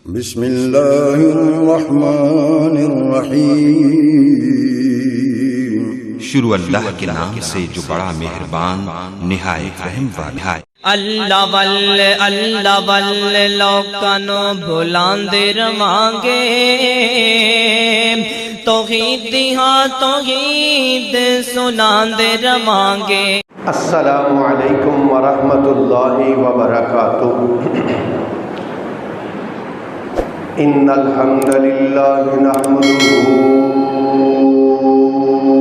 بسم اللہ الرحمن الرحیم۔ شروع اللہ کے نام سے جو بڑا مہربان نہایت رحم والا ہے۔ اللہ واللہ لوکانو بھلاندے رواںگے، توحید دیہاں توحید سناندے رواںگے۔ السلام علیکم ورحمۃ اللہ وبرکاتہ۔ ان الحمد للہ نحمده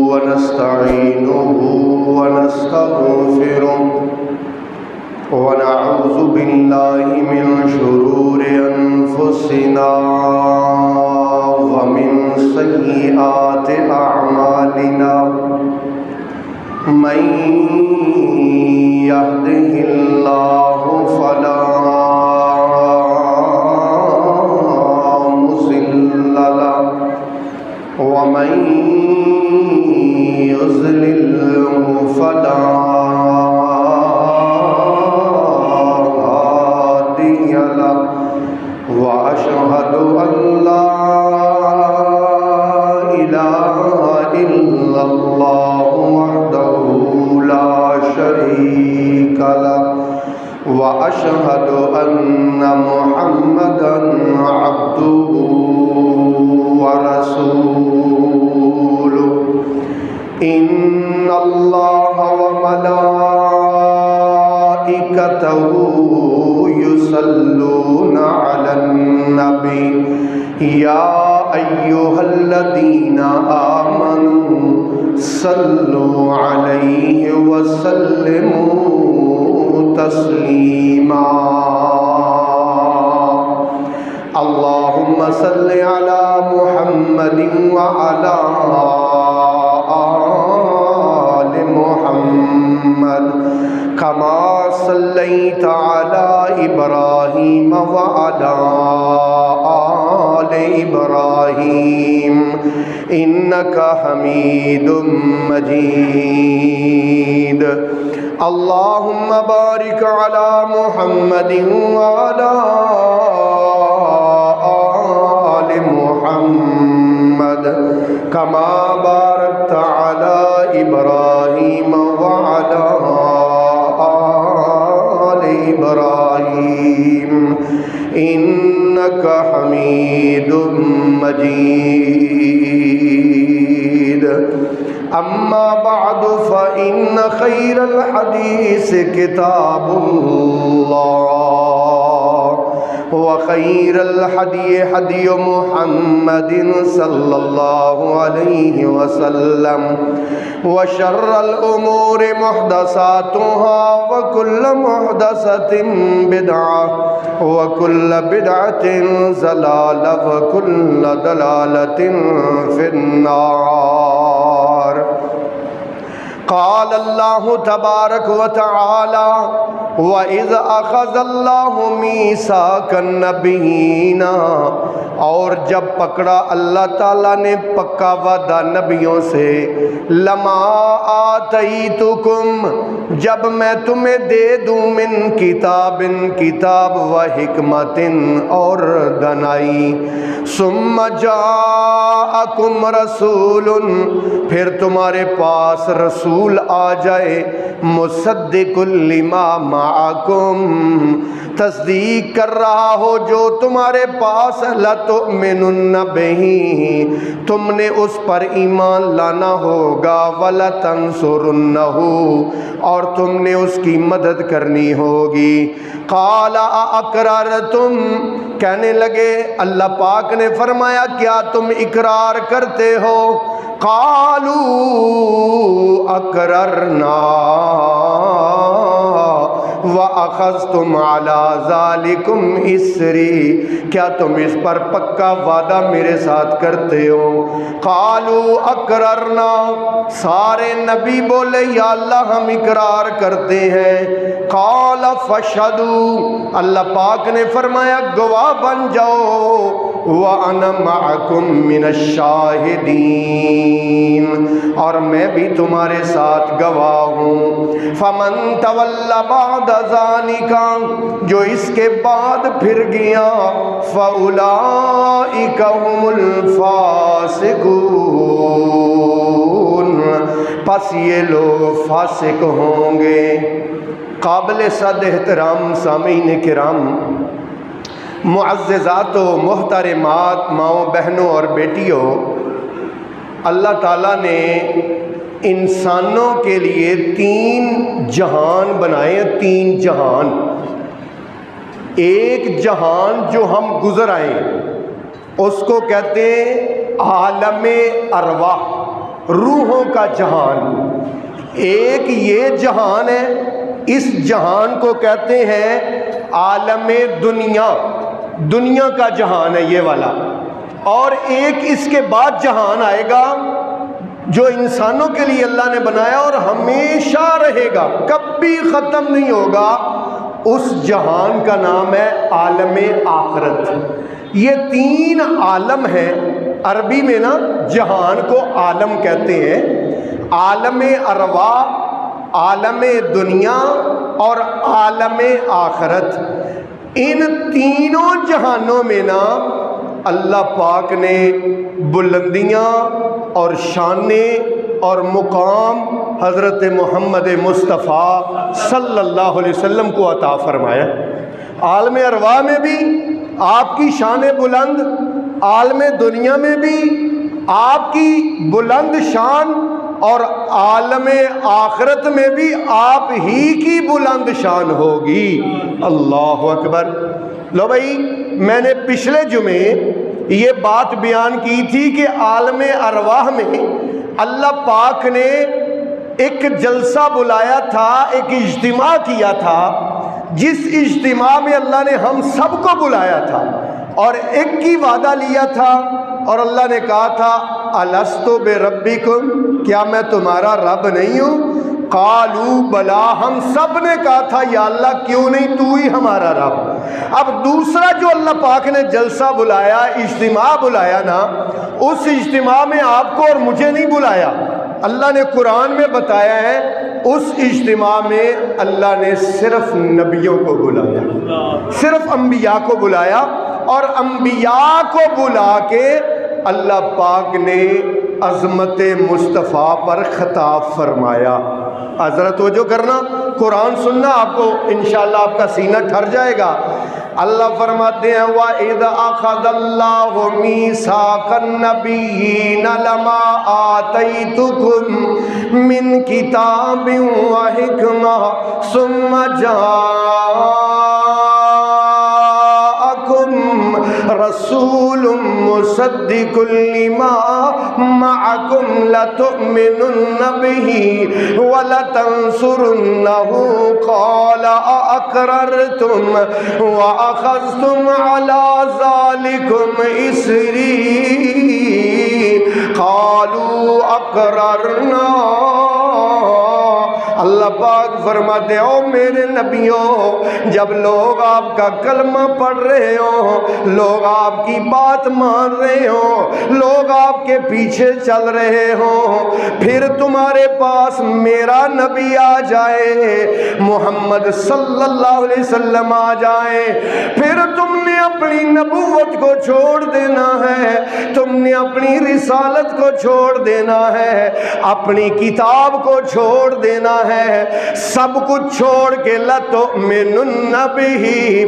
ونستعینه ونستغفره ونعوذ باللہ من شرور انفسنا ومن سیئات اعمالنا، من يهده الله فلا مضل له ومن يضلل فلا هادي له، وأشهد أن لا إله إلا الله وحده لا شريك له، وأشهد أن محمدًا عبده ورسوله۔ إن الله وملائكته يصلون على النبي يا أيها الذين آمنوا صلوا عليه وسلموا تسليما۔ اللهم صل على محمد وعلى آل محمد كما صليت على إبراهيم وعلى آل إبراهيم إنك حميد مجيد۔ اللهم بارك على محمد وعلى آل محمد كما باركت على إبراهيم وعلى آل إبراهيم إنك حميد مجيد۔ أما بعد فإن خير الحديث كتاب الله، وخير الهدي هدي محمد صلى الله عليه وسلم، وشر الأمور محدثاتها، وكل محدثة بدعة، وكل بدعة ضلالة، وكل ضلالة في النار۔ قال الله تبارك وتعالى: وَإِذْ أَخَذَ اللَّهُ مِيثَاقَ النَّبِيِّينَ، اور جب پکڑا اللہ تعالیٰ نے پکا وعدہ نبیوں سے، لَمَا آتَيْتُكُمْ، جب میں تمہیں دے دوں، من کتاب کتاب، و حکمت اور دانائی، ثم جاءکم رسول، پھر تمہارے پاس رسول آ جائے، مصدق لما معکم، تصدیق کر رہا ہو جو تمہارے پاس، لَتُؤْمِنُنَّ بِهِ، تم نے اس پر ایمان لانا ہوگا، وَلَتَنْصُرُنَّهُ، اور تم نے اس کی مدد کرنی ہوگی۔ قَالَ أَأَقْرَرْتُمْ، کہنے لگے اللہ پاک نے فرمایا کیا تم اقرار کرتے ہو؟ قَالُوا أَقْرَرْنَا وَأَخَذْتُمْ عَلَى ذَلِكُمْ إِصْرِي، کیا تم اس پر پکا وعدہ میرے ساتھ کرتے ہو؟ قَالُوا أَقْرَرْنَا، سارے نبی بولے یا اللہ ہم اقرار کرتے ہیں۔ قَالَ فَاشْهَدُوا، اللہ پاک نے فرمایا گواہ بن جاؤ، وَأَنَا مَعَكُم مِّنَ الشَّاهِدِينَ، اور میں بھی تمہارے ساتھ گواہ ہوں۔ فَمَن تَوَلَّ بَعْدَ ذَلِكَ، جو اس کے بعد پھر گیا، فَأُولَئِكَ هُمُ الْفَاسِقُونَ، پس یہ لوگ فاسق ہوں گے۔ قابل صد احترام سامعین کرام، معززات و محترمات، ماؤں بہنوں اور بیٹیوں، اللہ تعالیٰ نے انسانوں کے لیے 3 جہان بنائے ہیں، 3 جہان۔ ایک جہان جو ہم گزر آئے اس کو کہتے ہیں عالم ارواح، روحوں کا جہان۔ ایک یہ جہان ہے، اس جہان کو کہتے ہیں عالم دنیا، دنیا کا جہان ہے یہ والا۔ اور ایک اس کے بعد جہان آئے گا جو انسانوں کے لیے اللہ نے بنایا اور ہمیشہ رہے گا، کبھی ختم نہیں ہوگا۔ اس جہان کا نام ہے عالم آخرت۔ یہ 3 عالم ہیں، عربی میں نا جہان کو عالم کہتے ہیں، عالم ارواح، عالم دنیا اور عالم آخرت۔ ان تینوں جہانوں میں نا اللہ پاک نے بلندیاں اور شانیں اور مقام حضرت محمد مصطفیٰ صلی اللہ علیہ وسلم کو عطا فرمایا۔ عالم ارواح میں بھی آپ کی شان بلند، عالم دنیا میں بھی آپ کی بلند شان، اور عالم آخرت میں بھی آپ ہی کی بلند شان ہوگی۔ اللہ اکبر۔ لو بھائی، میں نے پچھلے جمعے یہ بات بیان کی تھی کہ عالم ارواح میں اللہ پاک نے ایک جلسہ بلایا تھا، ایک اجتماع کیا تھا، جس اجتماع میں اللہ نے ہم سب کو بلایا تھا اور ایک کی وعدہ لیا تھا، اور اللہ نے کہا تھا الست بربکم، کیا میں تمہارا رب نہیں ہوں؟ قالوا بلا، ہم سب نے کہا تھا یا اللہ کیوں نہیں، تو ہی ہمارا رب۔ اب دوسرا جو اللہ پاک نے جلسہ بلایا، اجتماع بلایا نا، اس اجتماع میں آپ کو اور مجھے نہیں بلایا، اللہ نے قرآن میں بتایا ہے اس اجتماع میں اللہ نے صرف نبیوں کو بلایا، صرف انبیاء کو بلایا، اور انبیاء کو بلا کے اللہ پاک نے عظمت مصطفیٰ پر خطاب فرمایا۔ حضرت توجہ کرنا، قرآن سننا، آپ کو انشاءاللہ آپ کا سینہ ٹھر جائے گا۔ اللہ فرماتے ہیں وَإِذْ أَخَذَ اللَّهُ مِيثَاقَ النَّبِيِّينَ لَمَا آتَيْتُكُم مِّن كِتَابٍ وَحِكْمَةٍ ثُمَّ جَاءَكُم رَّسُولٌ مُّصَدِّقٌ لِّمَا مَعَكُمْ لَتُؤْمِنُنَّ بِهِ وَلَتَنصُرُنَّهُ قَالَ أَأَقْرَرْتُمْ وَأَخَذْتُمْ عَلَىٰ ذَلِكُمْ إِصْرِي قَالُوا أَقْرَرْنَا۔ اللہ پاک فرماتے ہو میرے نبیوں، جب لوگ آپ کا کلمہ پڑھ رہے ہوں، لوگ آپ کی بات مان رہے ہوں، لوگ آپ کے پیچھے چل رہے ہوں، پھر تمہارے پاس میرا نبی آ جائے، محمد صلی اللہ علیہ وسلم آ جائے، پھر تم نے اپنی نبوت کو چھوڑ دینا ہے، تم نے اپنی رسالت کو چھوڑ دینا ہے، اپنی کتاب کو چھوڑ دینا ہے، سب کچھ چھوڑ کے لَتُؤْمِنُنَّ بِهِ،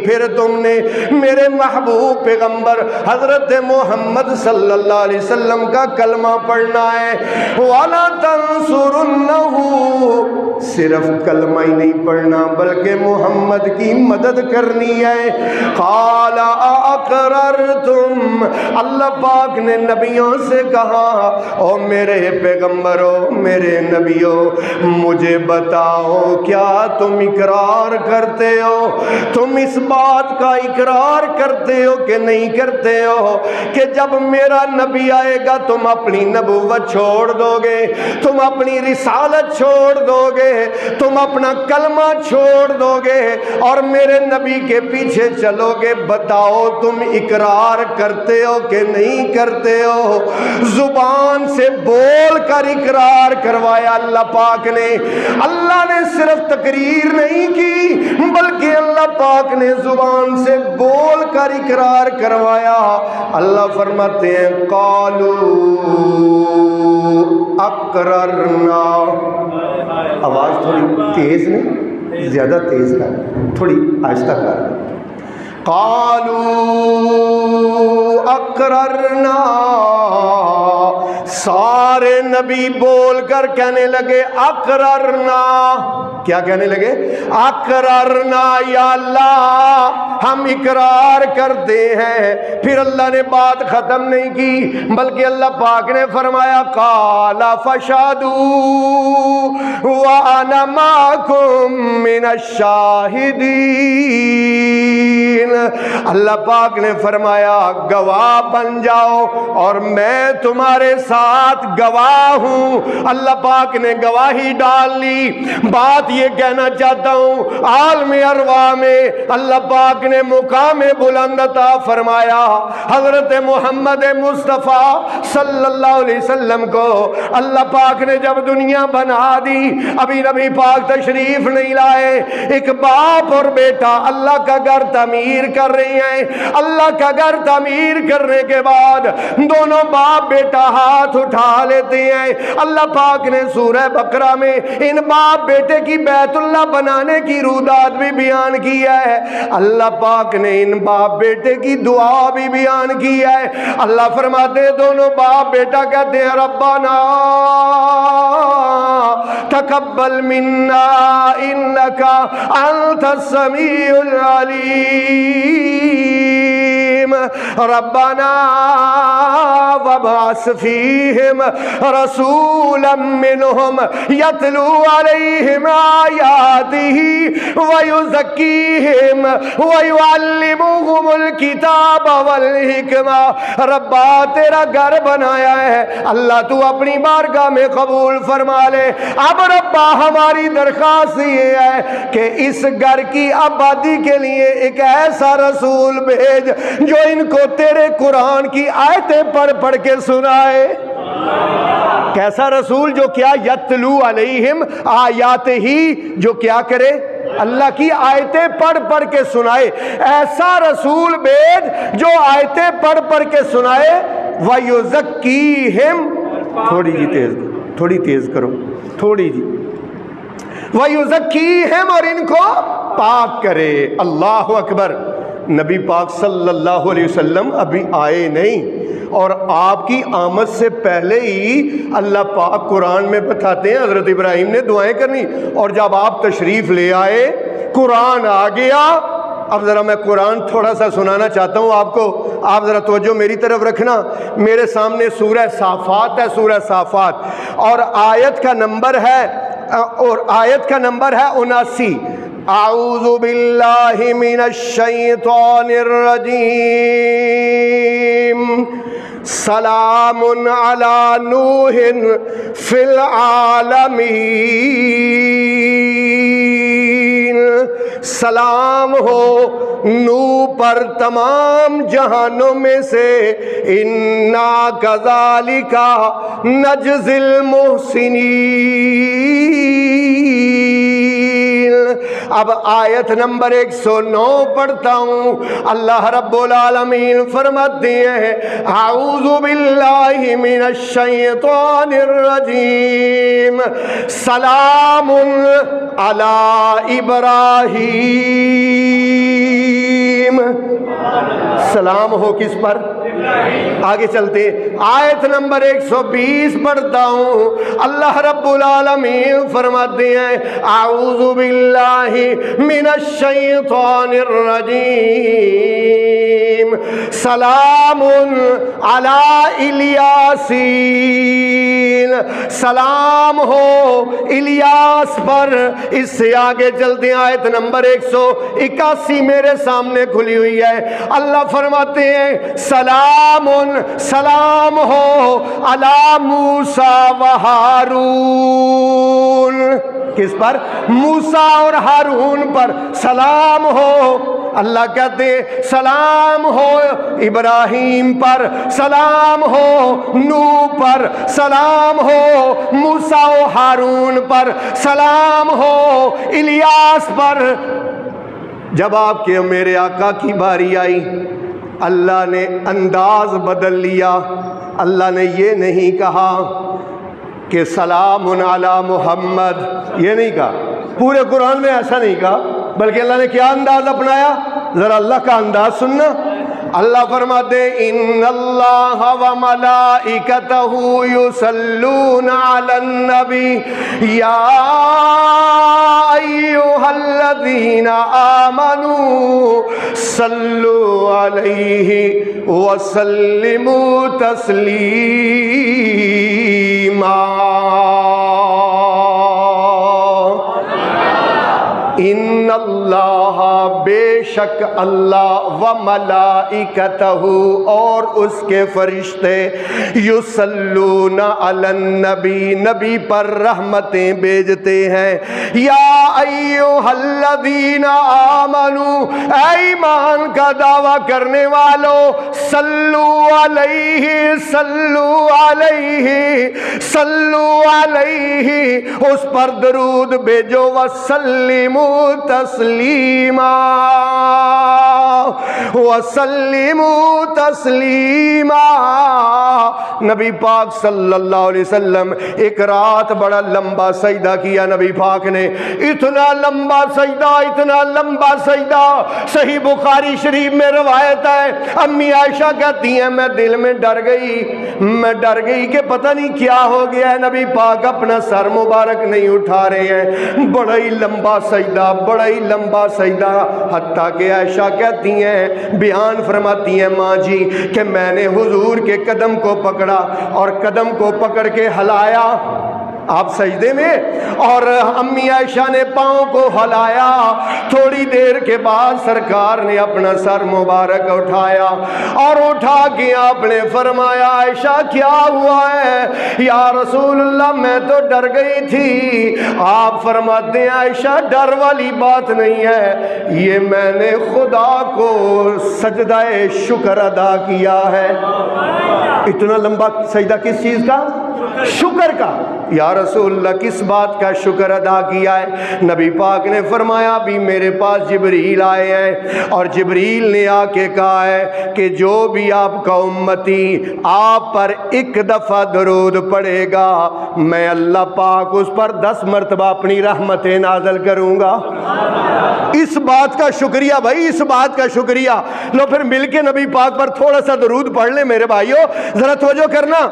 پھر تم نے میرے محبوب پیغمبر حضرت محمد صلی اللہ علیہ وسلم کا کلمہ پڑھنا ہے، وَلَتَنصُرُنَّهُ، صرف کلمہ ہی نہیں پڑھنا بلکہ محمد کی مدد کرنی ہے۔ قَالَ أَأَقْرَرْتُمْ، اللہ پاک نے نبیوں سے کہا او میرے پیغمبروں، میرے نبیوں، مجھے بتاؤ کیا تم اقرار کرتے ہو، تم اس بات کا اقرار کرتے ہو کہ نہیں کرتے ہو کہ جب میرا نبی آئے گا تم اپنی نبوت چھوڑ دو گے، تم اپنی رسالت چھوڑ دو گے، تم اپنا کلمہ چھوڑ دو گے اور میرے نبی کے پیچھے چلو گے؟ بتاؤ تم اقرار کرتے ہو کہ نہیں کرتے ہو؟ زبان سے بول کر اقرار کروایا اللہ پاک نے۔ اللہ نے صرف تقریر نہیں کی بلکہ اللہ پاک نے زبان سے بول کر اقرار کروایا۔ اللہ فرماتے ہیں قالوا اقررنا۔ آواز تھوڑی تیز نہیں، زیادہ تیز کر، تھوڑی آہستہ کر۔ قالوا اقررنا، سارے نبی بول کر کہنے لگے اقررنا۔ کیا کہنے لگے؟ اقررنا، یا اللہ ہم اقرار کرتے ہیں۔ پھر اللہ نے بات ختم نہیں کی بلکہ اللہ پاک نے فرمایا قال فاشهدوا وانا معكم من الشاہدین۔ اللہ پاک نے فرمایا گواہ بن جاؤ اور میں تمہارے ساتھ گواہ ہوں۔ اللہ پاک نے گواہی ڈال لی۔ بات یہ کہنا چاہتا ہوں عالم ارواح میں اللہ پاک نے مقام بلند عطا فرمایا۔ حضرت محمد مصطفیٰ صلی اللہ علیہ وسلم کو اللہ پاک نے جب دنیا بنا دی، ابھی نبی پاک تشریف نہیں لائے، ایک باپ اور بیٹا اللہ کا گھر تعمیر کر رہے ہیں۔ اللہ کا گھر تعمیر کرنے کے بعد دونوں باپ بیٹا ہاتھ اٹھا لیتے ہیں۔ اللہ پاک نے سورہ بقرہ میں ان باپ بیٹے کی بیت اللہ بنانے کی رودات بھی بیان کی ہے۔ اللہ پاک نے ان باپ بیٹے کی دعا بھی بیان کی ہے۔ اللہ فرماتے ہیں دونوں باپ بیٹا کہتے ہیں ربنا تقبل منا انک انت السمیع العلیم ربنا وابعث فیہم رسولا منہم یتلو علیہم آیاتہ ویزکیہم ویعلمہم الکتاب والحکمہ۔ ربا تیرا گھر بنایا ہے، اللہ تو اپنی بارگاہ میں قبول فرما لے۔ اب ربا ہماری درخواست یہ ہے کہ اس گھر کی آبادی کے لیے ایک ایسا رسول بھیج جو ان کو تیرے قرآن کی آیتیں پڑھ پڑھ کے سنائے۔ کیسا رسول؟ جو کیا یتلو علیہم آیات ہی، جو کیا کرے؟ اللہ کی آیتیں پڑھ پڑھ کے سنائے۔ ایسا رسول بھیج جو آیتیں پڑھ پڑھ کے سنائے۔ وَيُزَكِّيهِمْ، تھوڑی جی تیز، تھوڑی تیز کرو، تھوڑی جی۔ وَيُزَكِّيهِمْ، اور ان کو پاک کرے۔ اللہ اکبر۔ نبی پاک صلی اللہ علیہ وسلم ابھی آئے نہیں، اور آپ کی آمد سے پہلے ہی اللہ پاک قرآن میں بتاتے ہیں حضرت ابراہیم نے دعائیں کرنی، اور جب آپ تشریف لے آئے قرآن آ گیا۔ اب ذرا میں قرآن تھوڑا سا سنانا چاہتا ہوں آپ کو، آپ ذرا توجہ میری طرف رکھنا۔ میرے سامنے سورہ صافات ہے، سورہ صافات، اور آیت کا نمبر ہے 79۔ اعوذ باللہ من الشیطان الرجیم، سلام علی نوح فی العالمین، سلام ہو نوح پر تمام جہانوں میں سے، انا کذالک نجزی المحسنین۔ اب آیت نمبر 109 پڑھتا ہوں۔ اللہ رب العالمین فرماتے ہیں اعوذ باللہ من الشیطان الرجیم، سلام علی ابراہیم۔ سلام ہو کس پر؟ آگے چلتے آیت نمبر 120 پڑھتا ہوں۔ اللہ رب العالمین فرماتے ہیں اعوذ باللہ من الشیطان الرجیم، سلام علی الیاسین، سلام ہو الیاس پر۔ اس سے آگے چلتے ہیں آیت نمبر 181 میرے سامنے کھلی ہوئی ہے۔ اللہ فرماتے ہیں سلام، سلام ہو علی موسیٰ و ہارون۔ کس پر؟ موسیٰ اور ہارون پر سلام ہو۔ اللہ کہتے سلام ہو ابراہیم پر، سلام ہو نوح پر، سلام ہو موسیٰ و ہارون پر، سلام ہو الیاس پر۔ جب آپ کے میرے آقا کی باری آئی اللہ نے انداز بدل لیا، اللہ نے یہ نہیں کہا کہ سلام علی محمد، یہ نہیں کہا، پورے قرآن میں ایسا نہیں کہا، بلکہ اللہ نے کیا انداز اپنایا؟ ذرا اللہ کا انداز سننا۔ اللہ فرماتے ان اللہ و ملائکتہ یصلون علی النبی یا ایھا الذین آمنوا صلوا علیہ وسلموا تسلیما۔ ان اللہ بے شک اللہ و ملائکتہ اور اس کے فرشتے یصلون علی النبی نبی پر رحمتیں بھیجتے ہیں۔ یا ایھا الذین آمنوا اے ایمان کا دعویٰ کرنے والوں، صلو علیہ صلو علیہ صلو علیہ، اس پر درود بھیجو، وسلموا تسلیما وسلموا تسلیما۔ نبی پاک صلی اللہ علیہ وسلم ایک رات بڑا لمبا سجدہ کیا نبی پاک نے، اتنا لمبا سجدہ، اتنا لمبا سجدہ، صحیح بخاری شریف میں روایت ہے، امی عائشہ کہتی ہیں میں دل میں ڈر گئی کہ پتہ نہیں کیا ہو گیا ہے، نبی پاک اپنا سر مبارک نہیں اٹھا رہے ہیں، بڑا ہی لمبا سجدہ، بڑا ہی لمبا سجدہ، حتیٰ کہ عائشہ کہتی ہیں، بیان فرماتی ہیں ماں جی کہ میں نے حضور کے قدم کو پکڑا اور قدم کو پکڑ کے ہلایا آپ سجدے میں، اور امی عائشہ نے پاؤں کو ہلایا، تھوڑی دیر کے بعد سرکار نے اپنا سر مبارک اٹھایا اور اٹھا کے آپ نے فرمایا عائشہ کیا ہوا ہے؟ یا رسول اللہ میں تو ڈر گئی تھی۔ آپ فرماتے ہیں عائشہ ڈر والی بات نہیں ہے، یہ میں نے خدا کو سجدہ شکر ادا کیا ہے۔ اتنا لمبا سجدہ کس چیز کا؟ شکر کا۔ یا رسول اللہ کس بات کا شکر ادا کیا ہے؟ نبی پاک نے فرمایا بھی میرے پاس جبریل آئے ہیں اور جبریل نے آ کے کہا ہے کہ جو بھی آپ کا امتی آپ پر ایک دفعہ درود پڑھے گا میں اللہ پاک اس پر 10 مرتبہ اپنی رحمتیں نازل کروں گا۔ اس بات کا شکریہ بھائی، اس بات کا شکریہ۔ لو پھر مل کے نبی پاک پر تھوڑا سا درود پڑھ لیں میرے بھائیو، ذرا توجہ کرنا۔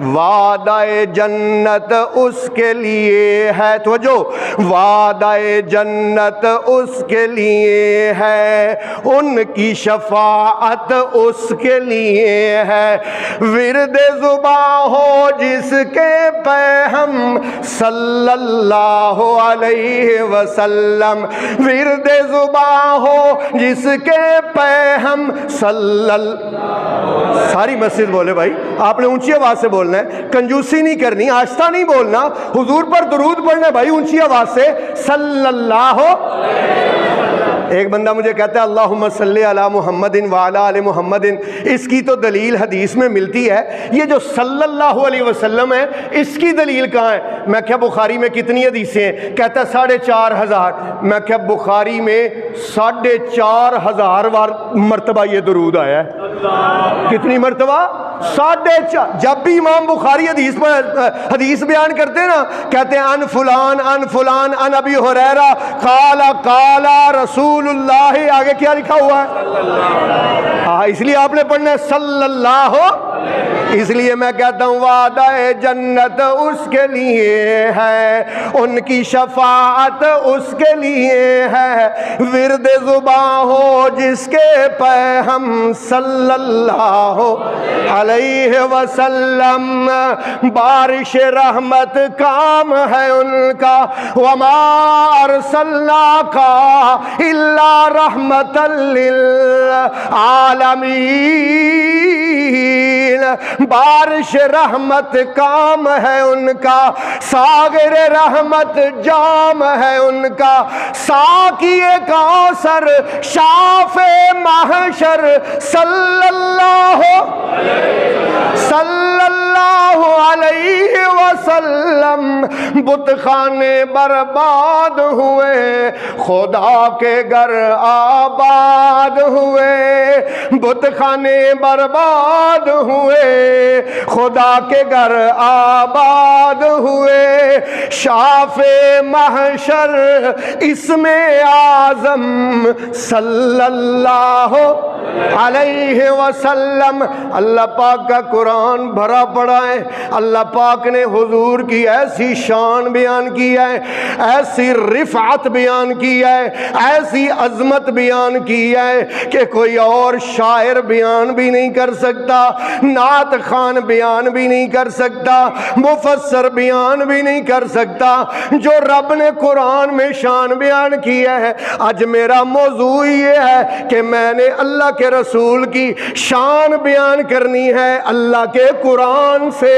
وعدہ جنت اس کے لیے ہے، توجہ، وعدہ جنت اس کے لیے ہے، ان کی شفاعت اس کے لیے ہے، ورد زباں ہو جس کے پہ ہم صلی اللہ علیہ وسلم، ورد زباں ہو جس کے پہ ہم صلی اللہ، ساری مسجد بولے بھائی، آپ نے اونچی آواز سے بولنا ہے، کنجوسی نہیں کرنی، آہستہ نہیں بولنا، حضور پر درود پڑھنا بھائی اونچی آواز سے، صلی اللہ۔ ایک بندہ مجھے کہتا ہے اللہم صلی علی محمد وعلی آل محمد، اس کی تو دلیل حدیث میں ملتی ہے، یہ جو صلی اللہ علیہ وسلم ہے اس کی دلیل کہاں ہے؟ میں کہا بخاری میں کتنی حدیثیں ہیں؟ کہتا ہے 4500۔ میں کہا بخاری میں 4500 مرتبہ یہ درود آیا ہے۔ کتنی مرتبہ؟ 4.5۔ جب بھی امام بخاری حدیث بیان کرتے ہیں نا، کہتے ہیں ان فلان ان فلان ان ابی ہریرہ قال قال رسول اللہ، آگے کیا لکھا ہوا ہے؟ ہاں، اس لیے آپ نے پڑھنا ہے صلی اللہ۔ اس لیے میں کہتا ہوں وعدہ جنت اس کے لیے ہے، ان کی شفاعت اس کے لیے ہے، ورد زباں ہو جس کے پہ ہم صلی اللہ علیہ وسلم، بارش رحمت کام ہے ان کا، وما ارسلناک الا رحمتا للعالمین۔ بارش رحمت کام ہے ان کا، ساغر رحمت جام ہے ان کا، ساقی کوثر شاف محشر صلی اللہ علیہ وسلم۔ بت خانے برباد ہوئے، خدا کے گھر آباد ہوئے، بت خانے برباد ہوئے، خدا کے گھر آباد ہوئے، شاف محشر اسم اعظم صلی اللہ علیہ وسلم۔ اللہ پاک کا قرآن بھرا پڑا ہے، اللہ پاک نے حضور کی ایسی شان بیان کی ہے، ایسی رفعت بیان کی ہے، ایسی عظمت بیان کی ہے کہ کوئی اور شاعر بیان بھی نہیں کر سکتا، نعت خوان بیان بھی نہیں کر سکتا، مفسر بیان بھی نہیں کر سکتا، جو رب نے قرآن میں شان بیان کی ہے۔ آج میرا موضوع یہ ہے کہ میں نے اللہ کے رسول کی شان بیان کرنی ہے، اللہ کے قرآن سے،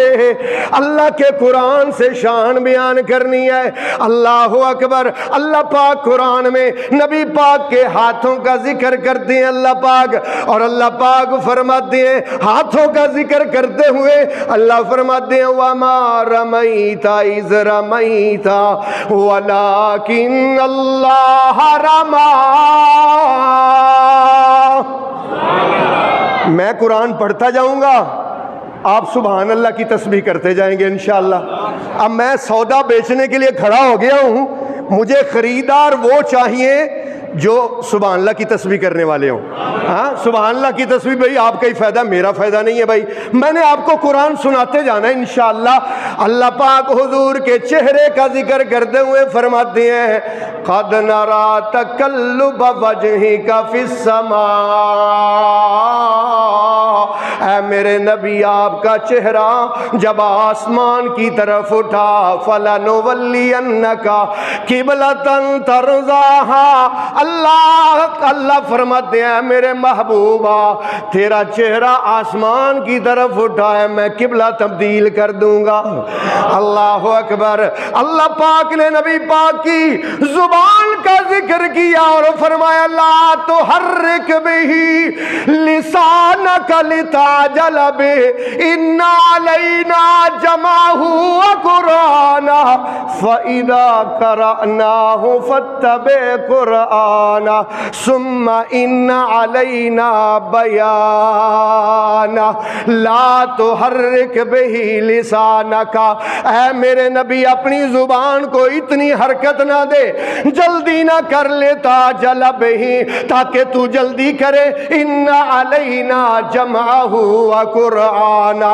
اللہ کے قرآن سے شان بیان کرنی ہے۔ اللہ اکبر۔ اللہ پاک قرآن میں نبی پاک کے ہاتھوں کا ذکر کرتے ہیں اللہ پاک، اور اللہ پاک فرماتے ہیں ہاتھوں کا ذکر کرتے ہوئے اللہ فرماتے ہیں وَمَا رَمَيْتَ إِذْ رَمَيْتَ وَلَكِنَّ اللَّهَ رَمَى۔ میں قرآن پڑھتا جاؤں گا، آپ سبحان اللہ کی تسبیح کرتے جائیں گے انشاءاللہ۔ اب میں سودا بیچنے کے لیے کھڑا ہو گیا ہوں، مجھے خریدار وہ چاہیے جو سبحان اللہ کی تسبیح کرنے والے ہوں۔ ہاں سبحان اللہ کی تسبیح، بھائی آپ کا ہی فائدہ، میرا فائدہ نہیں ہے بھائی، میں نے آپ کو قرآن سناتے جانا ہے انشاءاللہ۔ اللہ پاک حضور کے چہرے کا ذکر کرتے ہوئے فرماتے ہیں قَدْ نَرَى تَقَلُّبَ وَجْهِكَ فِي السَّمَاءِ۔ اے میرے نبی آپ کا چہرہ جب آسمان کی طرف اٹھا فَلَنُوَلِّيَنَّكَ قِبْلَةً تَرْضَاهَا، اللہ فرماتے ہیں میرے محبوبہ تیرا چہرہ آسمان کی طرف اٹھا ہے، میں قبلہ تبدیل کر دوں گا۔ اللہ اکبر۔ اللہ پاک نے نبی پاک کی زبان کا ذکر کیا اور فرمایا لا تحرک بہ لسانک لتعجل بہ ان علینا جمعہ وقرآنہ فإذا قرأناہ فاتبع قرآنہ ثم ان علینا بیانہ۔ لا تحرک بہ لسانک، اے میرے نبی اپنی زبان کو اتنی حرکت نہ دے، جلدی نہ کر لیتا جلب ہی تاکہ تو جلدی کرے، ان علینا جمعہ و قرآنہ۔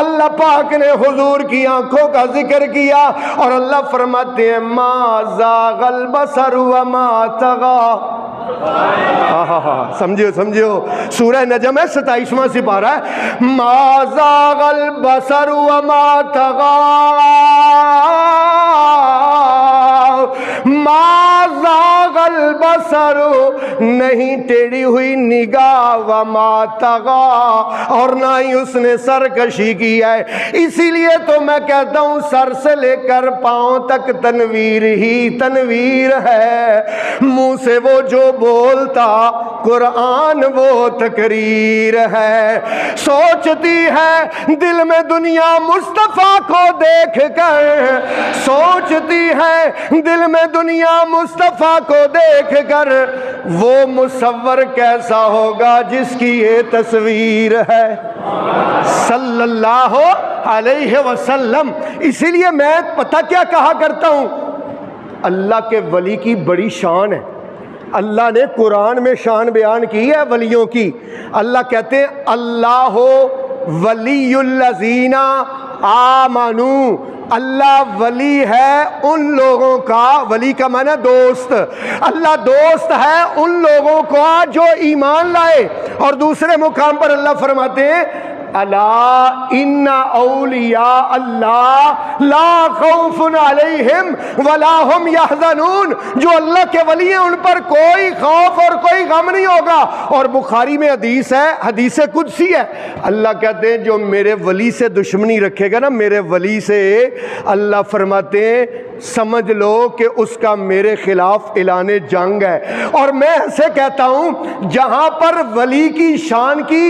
اللہ پاک نے حضور کی آنکھوں کا ذکر کیا اور اللہ فرماتے ہیں ما زاغ البصر وما طغى۔ سمجھو سورہ نجم ہے 27واں سپارہ ہے، ما زاغ البصر وما طغى، ما زاغ البصر نہیں ٹیڑھی ہوئی نگاہ، وما طغى اور نہ ہی اس نے سرکشی کی ہے۔ اسی لیے تو میں کہتا ہوں سر سے لے کر پاؤں تک تنویر ہی تنویر ہے، منہ سے وہ جو بولتا قرآن وہ تقریر ہے۔ سوچتی ہے دل میں دنیا مصطفیٰ کو دیکھ کر، سوچتی ہے دل میں دنیا مصطفیٰ کو دیکھ کر، وہ مصور کیسا ہوگا جس کی یہ تصویر ہے صلی اللہ علیہ وسلم۔ اسی لیے میں پتہ کیا کہا کرتا ہوں، اللہ کے ولی کی بڑی شان ہے، اللہ نے قرآن میں شان بیان کی ہے ولیوں کی۔ اللہ کہتے ہیں اللہ ولی الذین آمنوا، اللہ ولی ہے ان لوگوں کا، ولی کا معنی دوست، اللہ دوست ہے ان لوگوں کا جو ایمان لائے۔ اور دوسرے مقام پر اللہ فرماتے ہیں الا ان اولیاء اللہ لا خوف علیہم ولا هم یحزنون، جو اللہ کے ولی ہیں ان پر کوئی خوف اور کوئی غم نہیں ہوگا۔ اور بخاری میں حدیث ہے، حدیث قدسی ہے، اللہ کہتے ہیں جو میرے ولی سے دشمنی رکھے گا نا، میرے ولی سے، اللہ فرماتے ہیں سمجھ لو کہ اس کا میرے خلاف اعلان جنگ ہے۔ اور میں ایسے کہتا ہوں جہاں پر ولی کی شان کی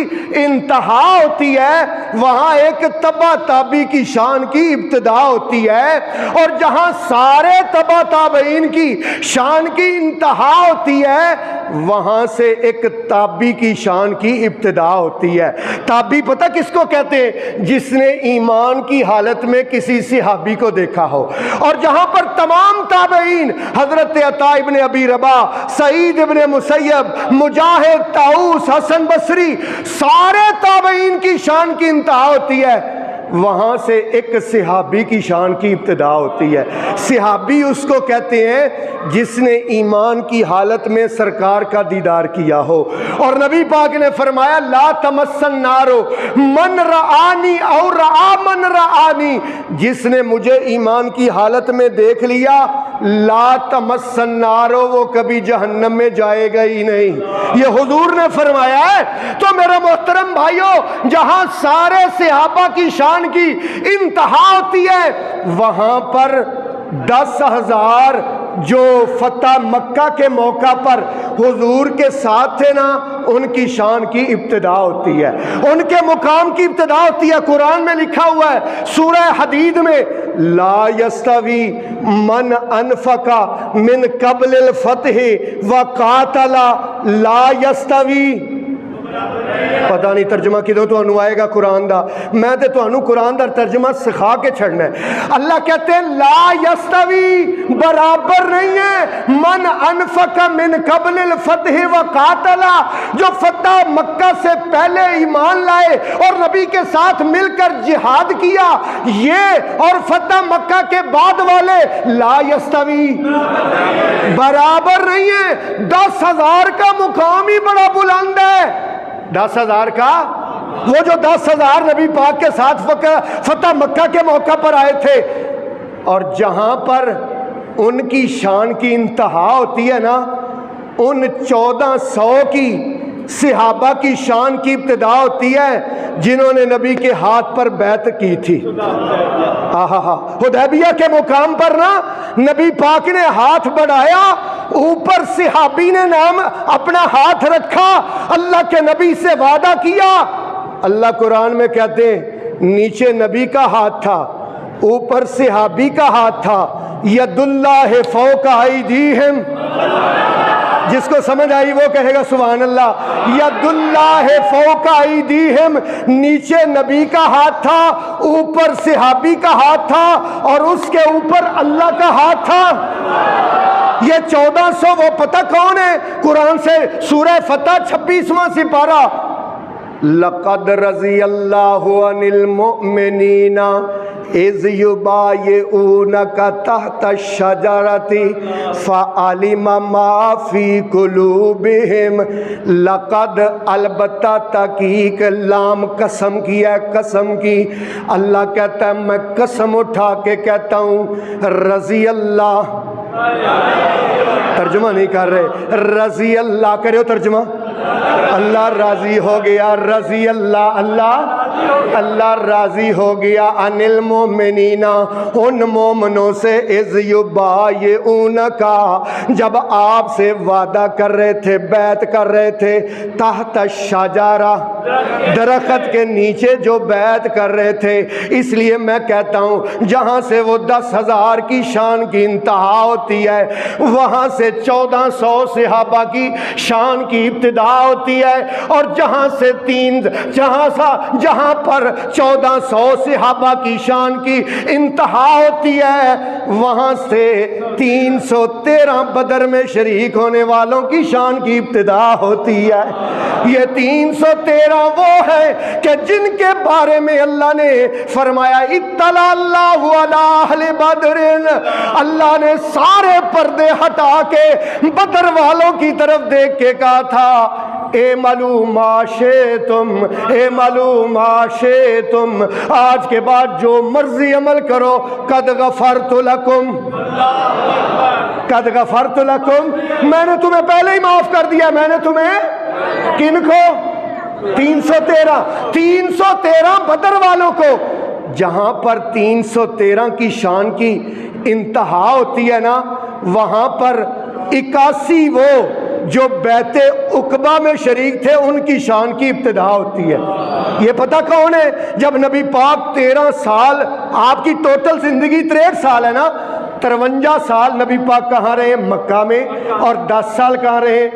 انتہا ہوتی ہے وہاں ایک تبع تابعی کی شان کی ابتدا ہوتی ہے، اور جہاں سارے تبع تابعین کی شان کی انتہا ہوتی ہے وہاں سے ایک تابعی کی شان کی ابتدا ہوتی ہے۔ تابعی پتہ کس کو کہتے ہیں؟ جس نے ایمان کی حالت میں کسی صحابی کو دیکھا ہو۔ اور جہاں پر تمام تابعین حضرت عطا ابن ابی رباح، سعید ابن مسیب، مجاہد، طاؤس، حسن بصری، سارے تابعین کی شان کی انتہا ہوتی ہے، وہاں سے ایک صحابی کی شان کی ابتدا ہوتی ہے۔ صحابی اس کو کہتے ہیں جس نے ایمان کی حالت میں سرکار کا دیدار کیا ہو۔ اور نبی پاک نے فرمایا لا تمس النار من رآنی او رآ من رآنی، جس نے مجھے ایمان کی حالت میں دیکھ لیا لا تمس النار، وہ کبھی جہنم میں جائے گا ہی نہیں، یہ حضور نے فرمایا ہے۔ تو میرے محترم بھائیوں، جہاں سارے صحابہ کی شان کی انتہا ہوتی ہے وہاں پر 10,000 جو فتح مکہ کے موقع پر حضور کے ساتھ تھے نا، ان کی شان کی ابتدا ہوتی ہے، ان کے مقام کی ابتدا ہوتی ہے۔ قرآن میں لکھا ہوا ہے سورہ حدید میں لا یستوی من انفق من قبل الفتح وقاتل لا یستوی، پتہ نہیں ترجمہ کدوں تو انو آئے گا قرآن دا، میں تے تو انو قرآن دا ترجمہ سکھا کے چھڑنا ہے۔ اللہ کہتے ہیں لا یستوی، برابر نہیں ہے، من انفق من قبل الفتح وقاتل، جو فتح مکہ سے پہلے ایمان لائے اور نبی کے ساتھ مل کر جہاد کیا، یہ اور فتح مکہ کے بعد والے لا یستوی، برابر نہیں ہے۔ 10,000 کا مقام ہی بڑا بلند ہے، 10,000 کا، وہ جو 10,000 نبی پاک کے ساتھ فتح مکہ کے موقع پر آئے تھے، اور جہاں پر ان کی شان کی انتہا ہوتی ہے نا، ان 1400 کی صحابہ کی شان کی ابتدا ہوتی ہے جنہوں نے نبی کے ہاتھ پر بیعت کی تھی۔ حدیبیہ کے مقام پر نا نبی پاک نے ہاتھ بڑھایا، اوپر صحابی نے نام اپنا ہاتھ رکھا، اللہ کے نبی سے وعدہ کیا۔ اللہ قرآن میں کہتے ہیں نیچے نبی کا ہاتھ تھا، اوپر صحابی کا ہاتھ تھا، ید اللہ فوق ایدیہم، جس کو سمجھ آئی وہ کہے گا سبحان اللہ۔ ید اللہ فوق ایدیہم، نیچے نبی کا ہاتھ تھا، اوپر صحابی کا ہاتھ تھا، اور اس کے اوپر اللہ کا ہاتھ تھا۔ یہ 1400 وہ پتہ کون ہے؟ قرآن سے سورہ فتح 26واں سپارہ، لقد رضی اللہ عن المؤمنین اذ یبایعونک تحت الشجرۃ فعلم ما فی قلوبہم، لقد، البتہ تحقیق، لام قسم کی ہے، قسم کی۔ اللہ کہتا ہے میں قسم اٹھا کے کہتا ہوں رضی اللہ، ترجمہ نہیں کر رہے، رضی اللہ کرو ترجمہ، اللہ راضی ہو گیا، رضی اللہ، اللہ راضی ہو گیا عن المؤمنین، ان مومنوں سے، اذ یبایعونک، جب آپ سے وعدہ کر رہے تھے، بیعت کر رہے تھے، تحت الشجرہ، درخت کے نیچے جو بیعت کر رہے تھے۔ اس لیے میں کہتا ہوں جہاں سے وہ 10,000 کی شان کی انتہا ہوتی ہے وہاں سے 1400 صحابہ کی شان کی ابتدا ہوتی ہے، اور جہاں پر 1400 صحابہ کی شان کی انتہا ہوتی ہے وہاں سے 313 بدر میں شریک ہونے والوں کی شان کی ابتدا ہوتی ہے۔ یہ 313 وہ ہیں کہ جن کے بارے میں اللہ نے فرمایا اطلع اللہ علی اہل بدر، اللہ نے سارے پردے ہٹا کے بدر والوں کی طرف دیکھ کے کہا تھا اعملوا ما شئتم اعملوا ما شئتم، آج کے بعد جو مرضی عمل کرو، قد غفرت لکم قد غفرت لکم، میں نے تمہیں پہلے ہی معاف کر دیا۔ میں نے تمہیں کن کو 313 بدر والوں کو، جہاں پر 313 کی شان کی انتہا ہوتی ہے نا، وہاں پر 81 وہ جو بیعت عقبہ میں شریک تھے ان کی شان کی ابتدا ہوتی ہے۔ یہ پتہ کون ہے؟ جب نبی پاک 13 سال، آپ کی ٹوٹل زندگی 63 سال ہے نا، 53 سال نبی پاک کہاں رہے؟ مکہ میں، اور 10 سال کہاں رہے؟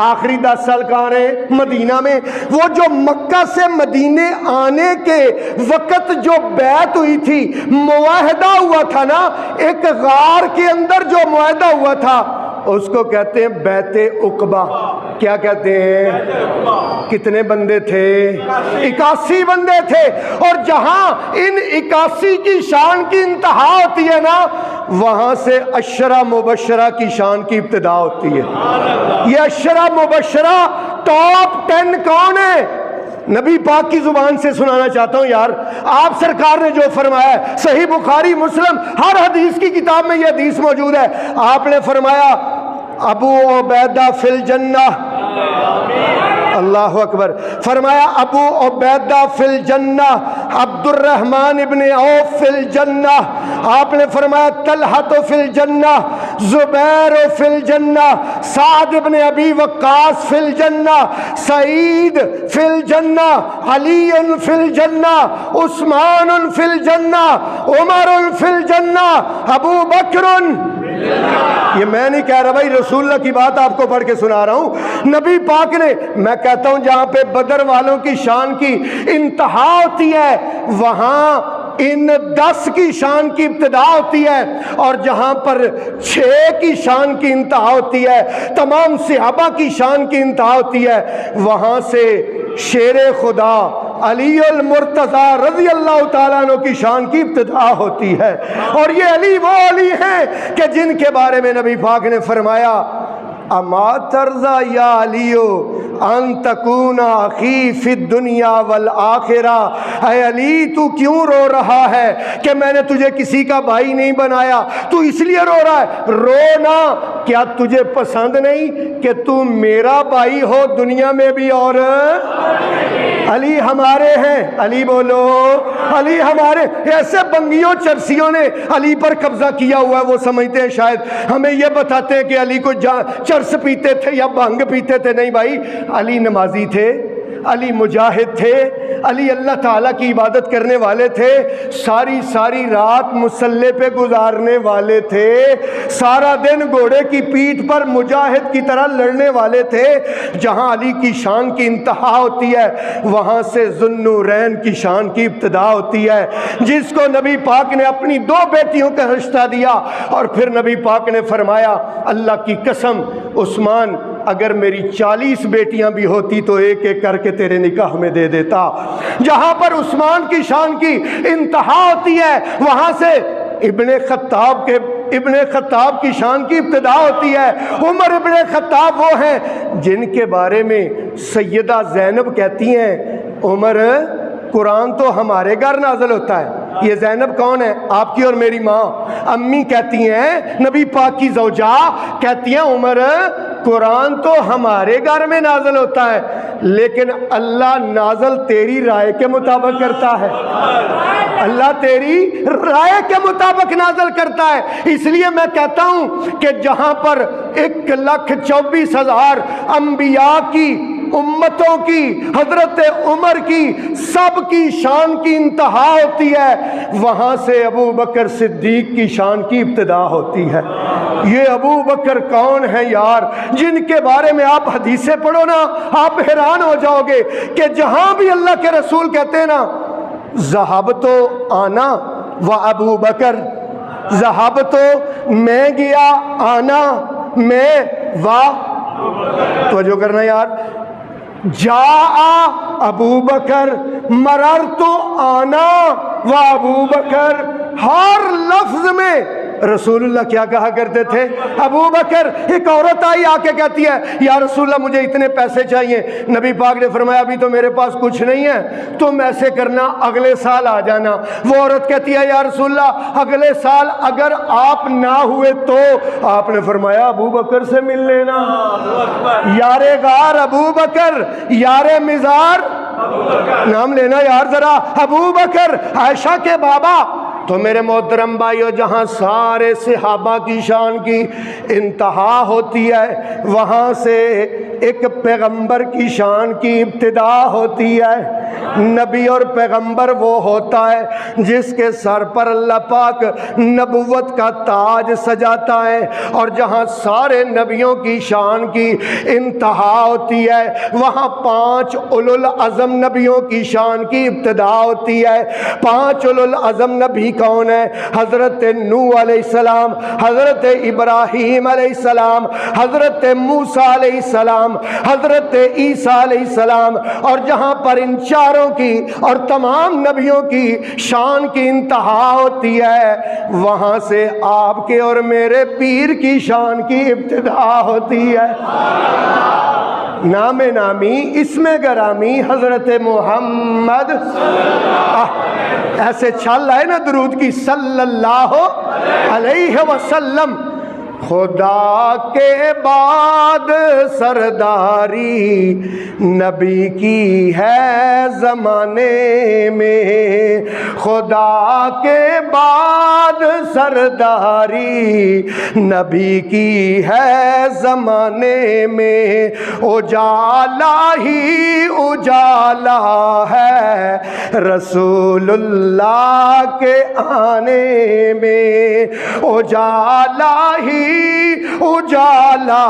آخری 10 سال کہاں رہے؟ مدینہ میں۔ وہ جو مکہ سے مدینے آنے کے وقت جو بیعت ہوئی تھی، معاہدہ ہوا تھا نا، ایک غار کے اندر جو معاہدہ ہوا تھا، اس کو کہتے ہیں بیعت عقبہ۔ کیا کہتے ہیں؟ کتنے بندے تھے؟ 81 بندے تھے، اور جہاں ان 81 کی شان کی انتہا ہوتی ہے نا، وہاں سے عشرہ مبشرہ کی شان کی ابتدا ہوتی ہے۔ یہ عشرہ مبشرہ ٹاپ 10 کون ہے؟ نبی پاک کی زبان سے سنانا چاہتا ہوں یار، آپ سرکار نے جو فرمایا ہے، صحیح بخاری مسلم ہر حدیث کی کتاب میں یہ حدیث موجود ہے۔ آپ نے فرمایا ابو عبیدہ فی الجنہ، اللہ اکبر، فرمایا ابو عبیدہ فی الجنہ، عبد الرحمن ابن عوف فی الجنہ، آپ نے فرمایا طلحہ فی الجنہ، زبیر فی الجنہ، سعد ابن ابی وقاص فی الجنہ، سعید فی الجنہ، علی فی الجنہ، عثمان فی الجنہ، عمر فی الجنہ، ابو بکر۔ یہ میں نہیں کہہ رہا بھائی، رسول اللہ کی بات آپ کو پڑھ کے سنا رہا ہوں۔ نبی پاک نے، میں کہتا ہوں جہاں پہ بدر والوں کی شان کی انتہا ہوتی ہے، وہاں ان 10 کی شان کی ابتدا ہوتی ہے، اور جہاں پر 6 کی شان کی انتہا ہوتی ہے، تمام صحابہ کی شان کی انتہا ہوتی ہے، وہاں سے شیر خدا علی المرتضی رضی اللہ تعالیٰ عنہ کی شان کی ابتدا ہوتی ہے۔ اور یہ علی وہ علی ہیں کہ جن کے بارے میں نبی پاک نے فرمایا اما ترضا یا علیو ان تکون اخی فی الدنیا والآخرہ، اے علی تو کیوں رو رہا ہے کہ میں نے تجھے کسی کا بھائی نہیں بنایا؟ تو اس لیے رو رہا ہے، رو نا، کیا تجھے پسند نہیں کہ تو میرا بھائی ہو دنیا میں بھی اور علی ہمارے ہیں؟ علی بولو، علی ہمارے۔ ایسے بنگیوں چرسیوں نے علی پر قبضہ کیا ہوا ہے، وہ سمجھتے ہیں شاید ہمیں یہ بتاتے ہیں کہ علی کو چرس پیتے تھے یا بھنگ پیتے تھے۔ نہیں بھائی، علی نمازی تھے، علی مجاہد تھے، علی اللہ تعالیٰ کی عبادت کرنے والے تھے، ساری رات مصلی پہ گزارنے والے تھے، سارا دن گھوڑے کی پیٹھ پر مجاہد کی طرح لڑنے والے تھے۔ جہاں علی کی شان کی انتہا ہوتی ہے، وہاں سے ذوالنورین کی شان کی ابتدا ہوتی ہے، جس کو نبی پاک نے اپنی 2 بیٹیوں کا رشتہ دیا، اور پھر نبی پاک نے فرمایا اللہ کی قسم عثمان، اگر میری 40 بیٹیاں بھی ہوتی تو ایک ایک کر کے تیرے نکاح میں دے دیتا۔ جہاں پر عثمان کی شان کی انتہا ہوتی ہے، وہاں سے ابن خطاب کی شان کی ابتدا ہوتی ہے۔ عمر ابن خطاب وہ ہیں جن کے بارے میں سیدہ زینب کہتی ہیں عمر قرآن تو ہمارے گھر نازل ہوتا ہے۔ یہ زینب کون ہے؟ آپ کی اور میری ماں۔ امی کہتی ہیں، نبی پاک کی زوجہ کہتی ہیں عمر قرآن تو ہمارے گھر میں نازل ہوتا ہے، لیکن اللہ نازل تیری رائے کے مطابق کرتا ہے۔ اللہ تیری رائے کے مطابق نازل کرتا ہے۔ اس لیے میں کہتا ہوں کہ جہاں پر 1,24,000 انبیاء کی، امتوں کی، حضرت عمر کی، سب کی شان کی انتہا ہوتی ہے، وہاں سے ابو بکر صدیق کی شان کی ابتدا ہوتی ہے۔ یہ ابو بکر کون ہے یار، جن کے بارے میں آپ حدیثیں پڑھو نا، آپ حیران ہو جاؤ گے کہ جہاں بھی اللہ کے رسول کہتے ہیں نا ذہبت آنا و ابو بکر، ذہبت میں گیا، آنا میں، و توجہ کرنا یار، جا ابو بکر، مررت آنا و ابو بکر، ہر لفظ میں رسول اللہ کیا کہا کرتے تھے؟ ابو بکر، ایک عورت آئی آ کے کہتی ہے یا رسول اللہ مجھے اتنے پیسے چاہیے. نبی پاک نے فرمایا ابھی تو میرے پاس کچھ نہیں ہے، تم ایسے کرنا اگلے سال آ جانا. وہ عورت کہتی ہے یا رسول اللہ اگلے سال اگر آپ نہ ہوئے تو؟ آپ نے فرمایا ابو بکر سے مل لینا. یار غار ابو بکر، یار مزار نام لینا یار ذرا، ابو بکر عائشہ کے بابا. تو میرے محترم بھائیو، جہاں سارے صحابہ کی شان کی انتہا ہوتی ہے وہاں سے ایک پیغمبر کی شان کی ابتدا ہوتی ہے. نبی اور پیغمبر وہ ہوتا ہے جس کے سر پر اللہ پاک نبوت کا تاج سجاتا ہے، اور جہاں سارے نبیوں کی شان کی انتہا ہوتی ہے وہاں 5 اولو العزم نبیوں کی شان کی ابتدا ہوتی ہے. 5 اولو العزم نبی کون ہے؟ حضرت نوح علیہ السلام، حضرت ابراہیم علیہ السلام، حضرت موسیٰ علیہ السلام، حضرت عیسیٰ علیہ السلام. اور جہاں پر ان چاروں کی اور تمام نبیوں کی شان کی انتہا ہوتی ہے وہاں سے آپ کے اور میرے پیر کی شان کی ابتدا ہوتی ہے. نام نامی، اسم گرامی حضرت محمد. ایسے چھل آئے نا درود کی صلی اللہ علیہ وسلم. خدا کے بعد سرداری نبی کی ہے زمانے میں، خدا کے بعد سرداری نبی کی ہے زمانے میں. اجالا ہی اجالا ہے رسول اللہ کے آنے میں، اجالا ہی اجالا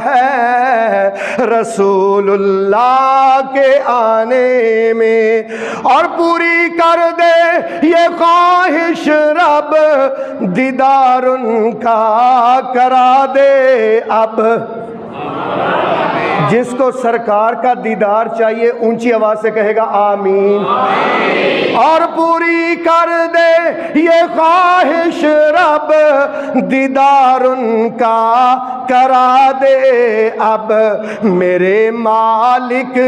ہے رسول اللہ کے آنے میں. اور پوری کر دے یہ خواہش رب، دیدار ان کا کرا دے اب. جس کو سرکار کا دیدار چاہیے اونچی آواز سے کہے گا آمین. اور پوری کر دے یہ خواہش رب، دیدار ان کا کرا دے اب. میرے مالک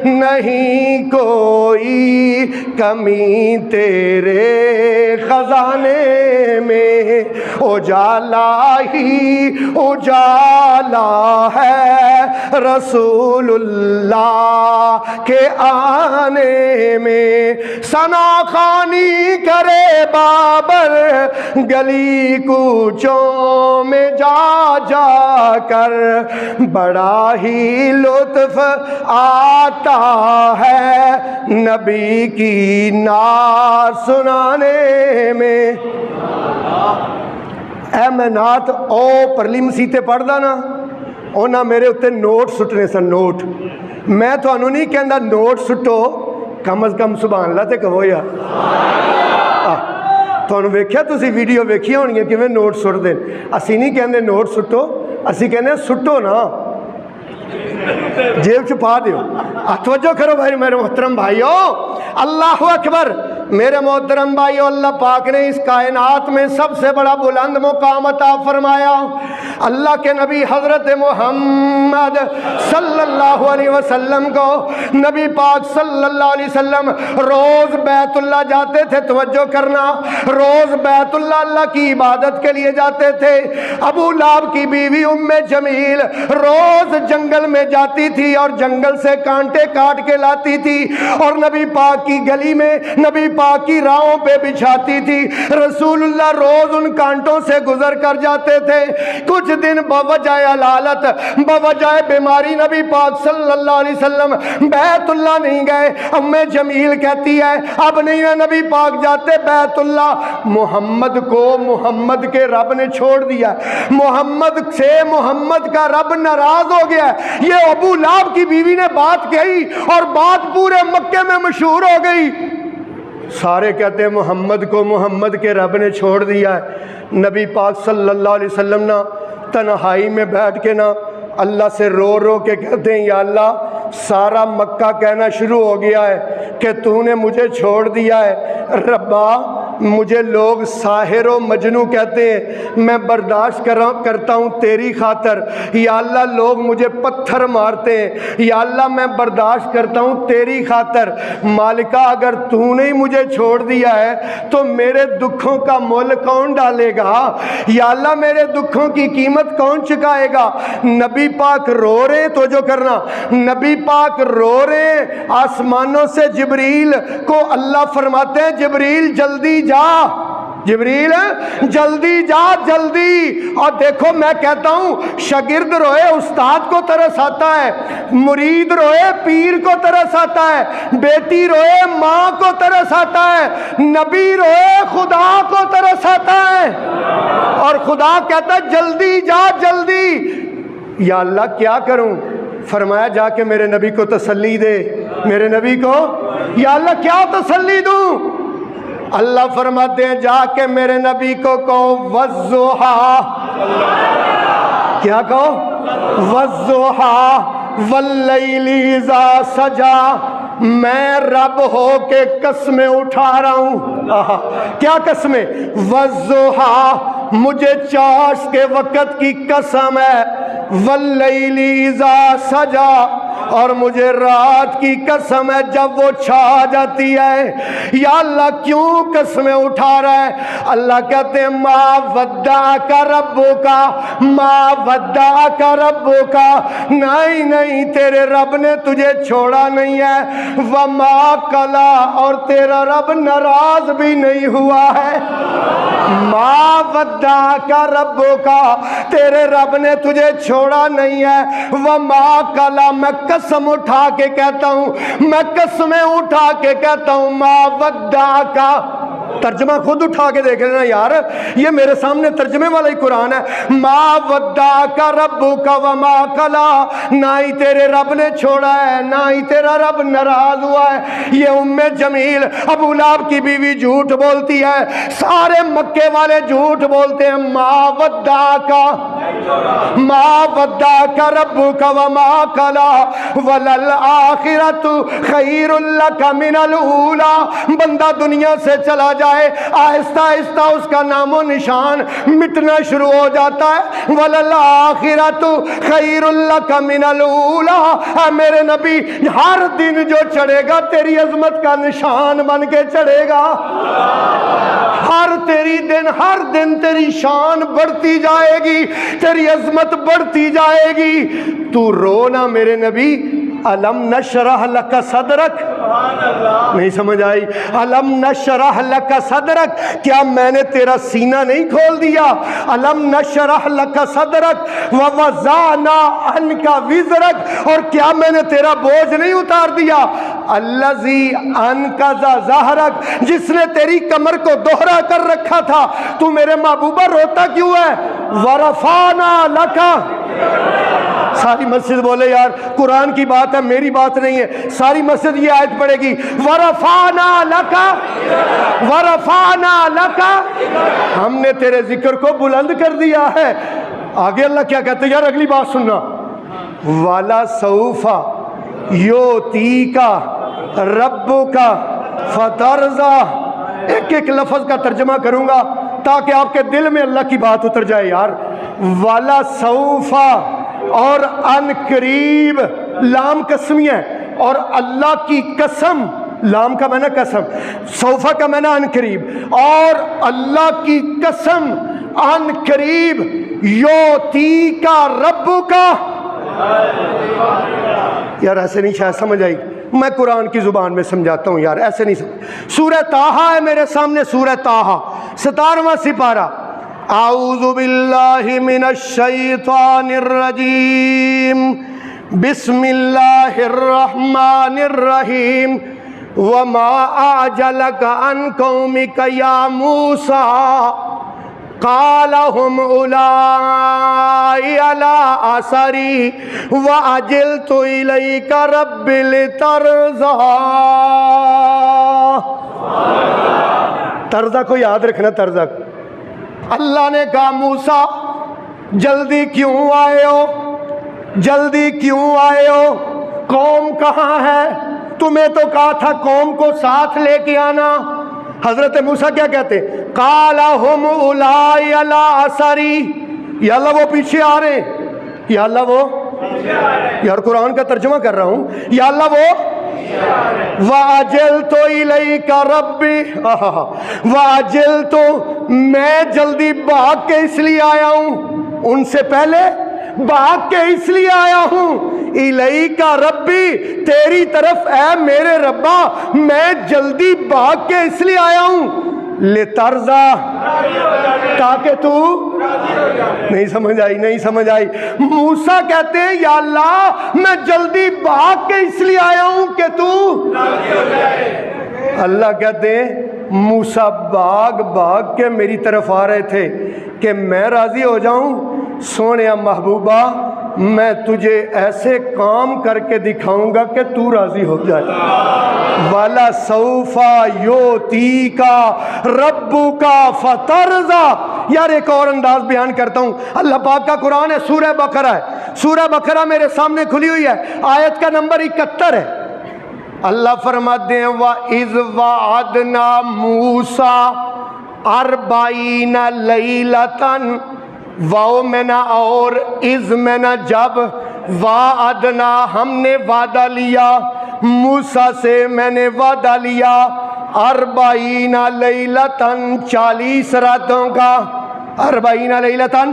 نہیں کوئی کمی تیرے خزانے میں، اجالا ہی اجالا ہے رسول اللہ کے آنے میں. ثنا خوانی کرے بابر گلی کوچوں میں جا جا کر، بڑا ہی لطف آتا ہے نبی کی نعت سنانے میں. اے میں نعت او پرلی مسیتے پڑھدا نا، اونا میرے اتے نوٹ سٹنے سن. نوٹ میں تو انہوں نہیں کہندا نوٹ سٹو، کم از کم سبحان اللہ تے کہو یا. تو انہوں ویکھیا تسی ویڈیو ویکھیا ہونی ہے کہ میں نوٹ سٹ دیں. اسی نہیں کہندے نوٹ سٹو، اسی کہندے سٹو نا، جیب چھپا دیو. توجہ کرو بھائی میرے محترم بھائیو، اللہ اکبر. میرے محترم بھائیو، اللہ پاک نے اس کائنات میں سب سے بڑا بلند مقام عطا فرمایا. اللہ کے نبی حضرت محمد صلی اللہ علیہ وسلم کو نبی پاک صلی اللہ علیہ وسلم روز بیت اللہ جاتے تھے. توجہ کرنا، روز بیت اللہ کی عبادت کے لیے جاتے تھے. ابو لہب کی بیوی ام جمیل روز جنگل میں جاتی تھی اور جنگل سے کانٹے کاٹ کے لاتی تھی اور نبی پاک کی گلی میں، نبی پاک کی راہوں پہ بچھاتی تھی. رسول اللہ روز ان کانٹوں سے گزر کر جاتے تھے. کچھ دن بوجہ علالت، بوجہ بیماری نبی پاک صلی اللہ علیہ وسلم بیت اللہ نہیں گئے. ام جمیل کہتی ہے اب نہیں ہے نبی پاک جاتے بیت اللہ. محمد کو محمد کے رب نے چھوڑ دیا، محمد سے محمد کا رب ناراض ہو گیا. یہ ابو لہب کی بیوی نے بات کہی اور بات پورے مکے میں مشہور ہو گئی. سارے کہتے ہیں محمد کو محمد کے رب نے چھوڑ دیا ہے. نبی پاک صلی اللہ علیہ وسلم نا تنہائی میں بیٹھ کے نا اللہ سے رو رو کے کہتے ہیں یا اللہ سارا مکہ کہنا شروع ہو گیا ہے کہ تو نے مجھے چھوڑ دیا ہے. ربا مجھے لوگ ساحر و مجنوں کہتے ہیں، میں برداشت کرتا ہوں تیری خاطر۔ یا اللہ لوگ مجھے پتھر مارتے ہیں، یا اللہ میں برداشت کرتا ہوں تیری خاطر۔ مالکہ اگر تو نے مجھے چھوڑ دیا ہے تو میرے دکھوں کا مول کون ڈالے گا؟ یا اللہ میرے دکھوں کی قیمت کون چکائے گا؟ نبی پاک رو رہے، تو جو کرنا، نبی پاک رو رہے، آسمانوں سے جبریل کو اللہ فرماتے ہیں جبریل جلدی جا، جبریل جلدی جا، جلدی۔ اور دیکھو میں کہتا ہوں شاگرد روئے استاد کو ترس آتا ہے، مرید روئے پیر کو ترس آتا ہے، بیٹی روئے ماں کو ترس آتا ہے، نبی روئے خدا کو ترس آتا ہے، اور خدا کہتا ہے جلدی جا جلدی۔ یا اللہ کیا کروں؟ فرمایا جا کے میرے نبی کو تسلی دے، میرے نبی کو۔ یا اللہ کیا تسلی دوں؟ اللہ فرماتے ہیں جا کے میرے نبی کو کہو والضحیٰ، کیا کہو؟ والضحیٰ واللیل اذا سجا، میں رب ہو کے قسمیں اٹھا رہا ہوں۔ کیا قسمیں؟ والضحیٰ، مجھے چاش کے وقت کی قسم ہے، واللیل اذا سجا، اور مجھے رات کی قسم ہے جب وہ چھا جاتی ہے۔ یا اللہ کیوں قسمیں اٹھا رہا ہے؟ اللہ کہتے ہیں ما ودعک ربک، ما ودعک ربک، نہیں نہیں تیرے رب نے تجھے چھوڑا نہیں ہے، وما قلا، اور تیرا رب ناراض بھی نہیں ہوا ہے۔ ما ودعک ربک، تیرے رب نے تجھے چھوڑا نہیں ہے، وما قلا، میں قسم اٹھا کے کہتا ہوں، میں قسمیں اٹھا کے کہتا ہوں، ما ودعک۔ ترجمہ خود اٹھا کے دیکھ لینا یار، یہ میرے سامنے ترجمے والا ہی قرآن ہے۔ ما ودعک ربک وما قلا، نہ ہی تیرے رب نے چھوڑا ہے، نہ ہی تیرا رب ناراض ہوا ہے۔ یہ ام جمیل ابو لہب کی بیوی جھوٹ بولتی ہے، سارے مکے والے جھوٹ بولتے ہیں۔ ما ودعک، ما ودعک ربک وما قلا وللآخرۃ خیر لک من الاولی۔ بندہ دنیا سے چلا جائے آہستہ آہستہ اس کا نام و نشان مٹنا شروع ہو جاتا ہے۔ وَلَلْآخِرَةُ خَيْرٌ لَكَ مِنَ الْأُولَىٰ، اے میرے نبی ہر دن جو چڑھے گا تیری عظمت کا نشان بن کے چڑھے گا۔ ہر دن تیری شان بڑھتی جائے گی، تیری عظمت بڑھتی جائے گی۔ تو رو نہ میرے نبی، الم نشرح لک صدرک، نہیں سمجھ آئی؟ الم نشرح لک صدرک، کیا میں نے تیرا سینہ نہیں کھول دیا؟ الم نشرح لک صدرک ووضعنا عنک وزرک، اور کیا میں نے تیرا بوجھ نہیں اتار دیا؟ الذی انقض ظہرک، جس نے تیری کمر کو دوہرا کر رکھا تھا۔ تو میرے محبوبہ روتا کیوں ہے؟ ورفعنا لک، ساری مسجد بولے یار قرآن کی بات ہے میری بات نہیں ہے، ساری مسجد یہ آیت پڑھے گی ورفعنا لک، ورفعنا لک، ہم نے تیرے ذکر کو بلند کر دیا ہے۔ آگے اللہ کیا کہتے ہیں یار، اگلی بات سننا، والا سوف یؤتیک ربک فترضی، ایک ایک لفظ کا ترجمہ کروں گا تاکہ آپ کے دل میں اللہ کی بات اتر جائے یار۔ والا سوف اور ان قریب، لام قسمی ہے، اور اللہ کی قسم، لام کا معنی قسم، سوفا کا معنی ان قریب، اور اللہ کی قسم ان قریب یؤتیک ربک۔ یار ایسے نہیں شاید سمجھ آئی، میں قرآن کی زبان میں سمجھاتا ہوں یار، ایسے نہیں سمجھ۔ سورہ طٰہٰ ہے میرے سامنے، سورہ طٰہٰ 17واں سپارہ۔ اعوذ باللہ من الشیطان الرجیم، بسم اللہ الرحمن الرحیم۔ وما اعجلک عن قومک یا موسیٰ قال هم اولائی علی اثری وعجلت الیک رب لترضی۔ ترضی کو یاد رکھنا، ترضی۔ اللہ نے کہا موسیٰ جلدی کیوں آئے ہو، جلدی کیوں آئے ہو، قوم کہاں ہے؟ تمہیں تو کہا تھا قوم کو ساتھ لے کے آنا، حضرت موسیٰ کیا کہتے ہیں؟ قَالَ هُمْ أُولَٰئِ عَلَىٰ أَثَرِي، یا اللہ وہ پیچھے آ رہے ہیں، یا اللہ وہ یار قرآن کا ترجمہ کر رہا ہوں، یا اللہ وہ وَعَجِلْتُ إِلَيْكَ رَبِّي، وَعَجِلْتُ میں جلدی بھاگ کے اس لیے آیا ہوں، ان سے پہلے بھاگ کے اس لیے آیا ہوں، الیک ربی تیری طرف اے میرے ربا میں جلدی بھاگ کے اس لیے آیا ہوں، لترضا تاکہ تو نہیں سمجھ آئی موسیٰ کہتے ہیں یا اللہ میں جلدی بھاگ کے اس لیے آیا ہوں کہ تو اللہ کہتے ہیں موسیٰ بھاگ کے میری طرف آ رہے تھے کہ میں راضی ہو جاؤں، سونے محبوبہ میں تجھے ایسے کام کر کے دکھاؤں گا کہ تو راضی ہو جائے، والا سوفا یوتیکا ربکا فترضا۔ یار ایک اور انداز بیان کرتا ہوں، اللہ پاک کا قرآن ہے، سورہ بقرہ ہے، سورہ بقرہ میرے سامنے کھلی ہوئی ہے، آیت کا نمبر 71 ہے۔ اللہ فرماتے ہیں وَإِذْ وَعَدْنَا مُوسَىٰ 40 لَيْلَةً، واؤ میں نہ اور از میں نہ جب، وعدنا ہم نے وعدہ لیا، موسیٰ سے میں نے وعدہ لیا، 40 لیلتاً 40 راتوں کا، 40 لیلتاً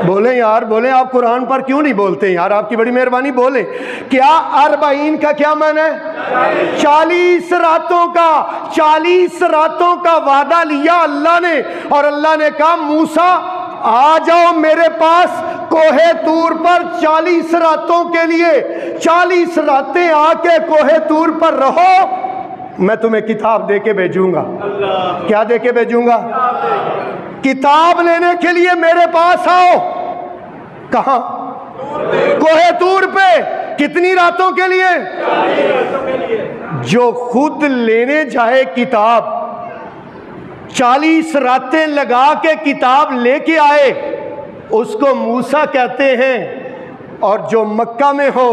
بولیں یار بولیں، آپ قرآن پر کیوں نہیں بولتے یار، آپ کی بڑی مہربانی بولیں، کیا 40 کا کیا معنی ہے؟ 40 راتوں کا، 40 راتوں کا وعدہ لیا اللہ نے، اور اللہ نے کہا موسیٰ آ جاؤ میرے پاس کوہ طور پر 40 راتوں کے لیے، 40 راتیں آ کے کوہ طور پر رہو، میں تمہیں کتاب دے کے بھیجوں گا۔ کیا دے کے بھیجوں گا؟ کتاب لینے کے لیے میرے پاس آؤ۔ کہاں؟ کوہ طور پہ۔ کتنی راتوں کے لیے؟ جو خود لینے جائے کتاب 40 راتیں لگا کے کتاب لے کے آئے اس کو موسیٰ کہتے ہیں، اور جو مکہ میں ہو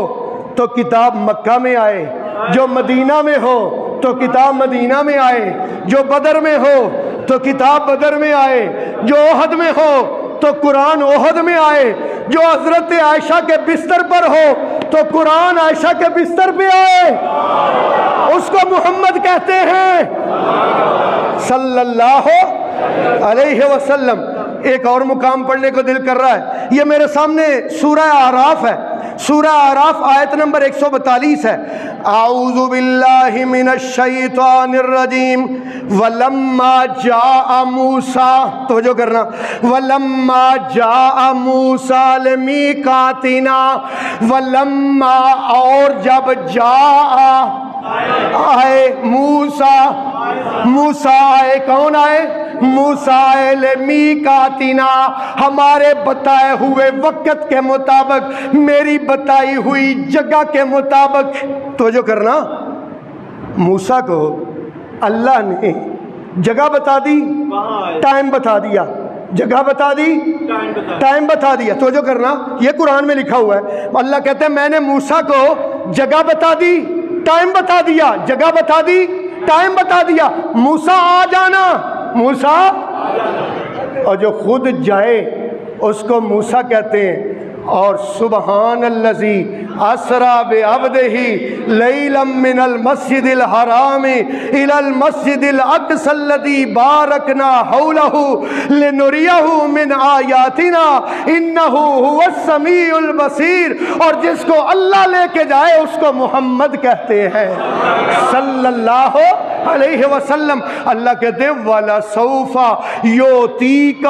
تو کتاب مکہ میں آئے، جو مدینہ میں ہو تو کتاب مدینہ میں آئے، جو بدر میں ہو تو کتاب بدر میں آئے، جو احد میں ہو تو قرآن احد میں آئے، جو حضرت عائشہ کے بستر پر ہو تو قرآن عائشہ کے بستر پہ آئے، اس کو محمد کہتے ہیں صلی اللہ علیہ وسلم۔ ایک اور مقام پڑھنے کو دل کر رہا ہے، یہ میرے سامنے سورہ اعراف ہے، سورہ اعراف آیت نمبر 142 ہے، اعوذ باللہ من الشیطان الرجیم ولما جاء موسیٰ، توجہ کرنا، ولما جاء موسیٰ لمیقاتنا، ولما اور جب جاء آئے موسیٰ آئے، کون آئے؟ موسیٰ آئے لمیقاتنا، ہمارے بتائے ہوئے وقت کے مطابق، میری بتائی ہوئی جگہ کے مطابق۔ توجہ کرنا، موسیٰ کو اللہ نے جگہ بتا دی، ٹائم بتا دیا، جگہ بتا دی، ٹائم بتا دیا۔ توجہ کرنا، یہ قرآن میں لکھا ہوا ہے، اللہ کہتے ہیں میں نے موسیٰ کو جگہ بتا دی، ٹائم بتا دیا، جگہ بتا دی، ٹائم بتا دیا، موسیٰ آ جانا، موسیٰ، اور جو خود جائے اس کو موسیٰ کہتے ہیں۔ اور سبحان الذی اسریٰ بعبدہ لیلا من المسجد الحرام الی المسجد الاقصی الذی بارکنا حولہ لنریہ من آیاتنا انہ هو السمیع البصیر، اور جس کو اللہ لے کے جائے اس کو محمد کہتے ہیں صلی اللہ علیہ وسلم۔ اللہ کہتے ہیں وَلَسَوْفَ يُؤْتِيكَ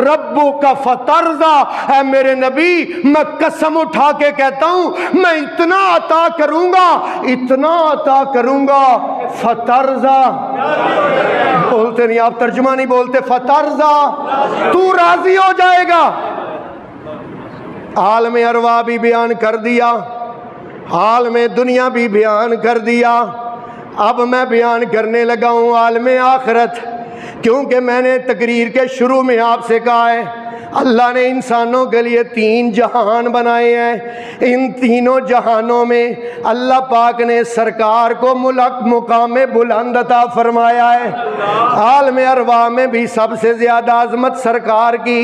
رَبُّكَ فَتَرْضَىٰ، اے میرے نبی میں قسم اٹھا کے کہتا ہوں میں اتنا عطا کروں گا، اتنا عطا کروں گا، فترضیٰ، بولتے نہیں آپ، ترجمہ نہیں بولتے، فترضیٰ، تو راضی ہو جائے گا۔ عالم ارواح بھی بیان کر دیا، عالم دنیا بھی بیان کر دیا، اب میں بیان کرنے لگا ہوں عالم آخرت، کیونکہ میں نے تقریر کے شروع میں آپ سے کہا ہے اللہ نے انسانوں کے لیے 3 جہان بنائے ہیں، ان تینوں جہانوں میں اللہ پاک نے سرکار کو مقام بلند عطا فرمایا ہے۔ عالم ارواح میں بھی سب سے زیادہ عظمت سرکار کی،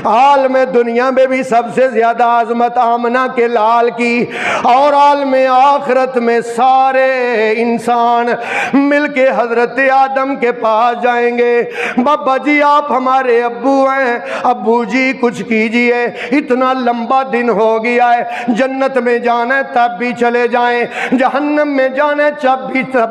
عالم دنیا میں بھی سب سے زیادہ عظمت آمنہ کے لال کی، اور عالم آخرت میں سارے انسان مل کے حضرت آدم کے پاس جائیں گے، بابا جی آپ ہمارے ابو ہیں، ابو جی کچھ کیجئے، اتنا لمبا دن ہو گیا ہے، جنت میں جانا ہے تب بھی چلے جائیں، جہنم میں جانا ہے تب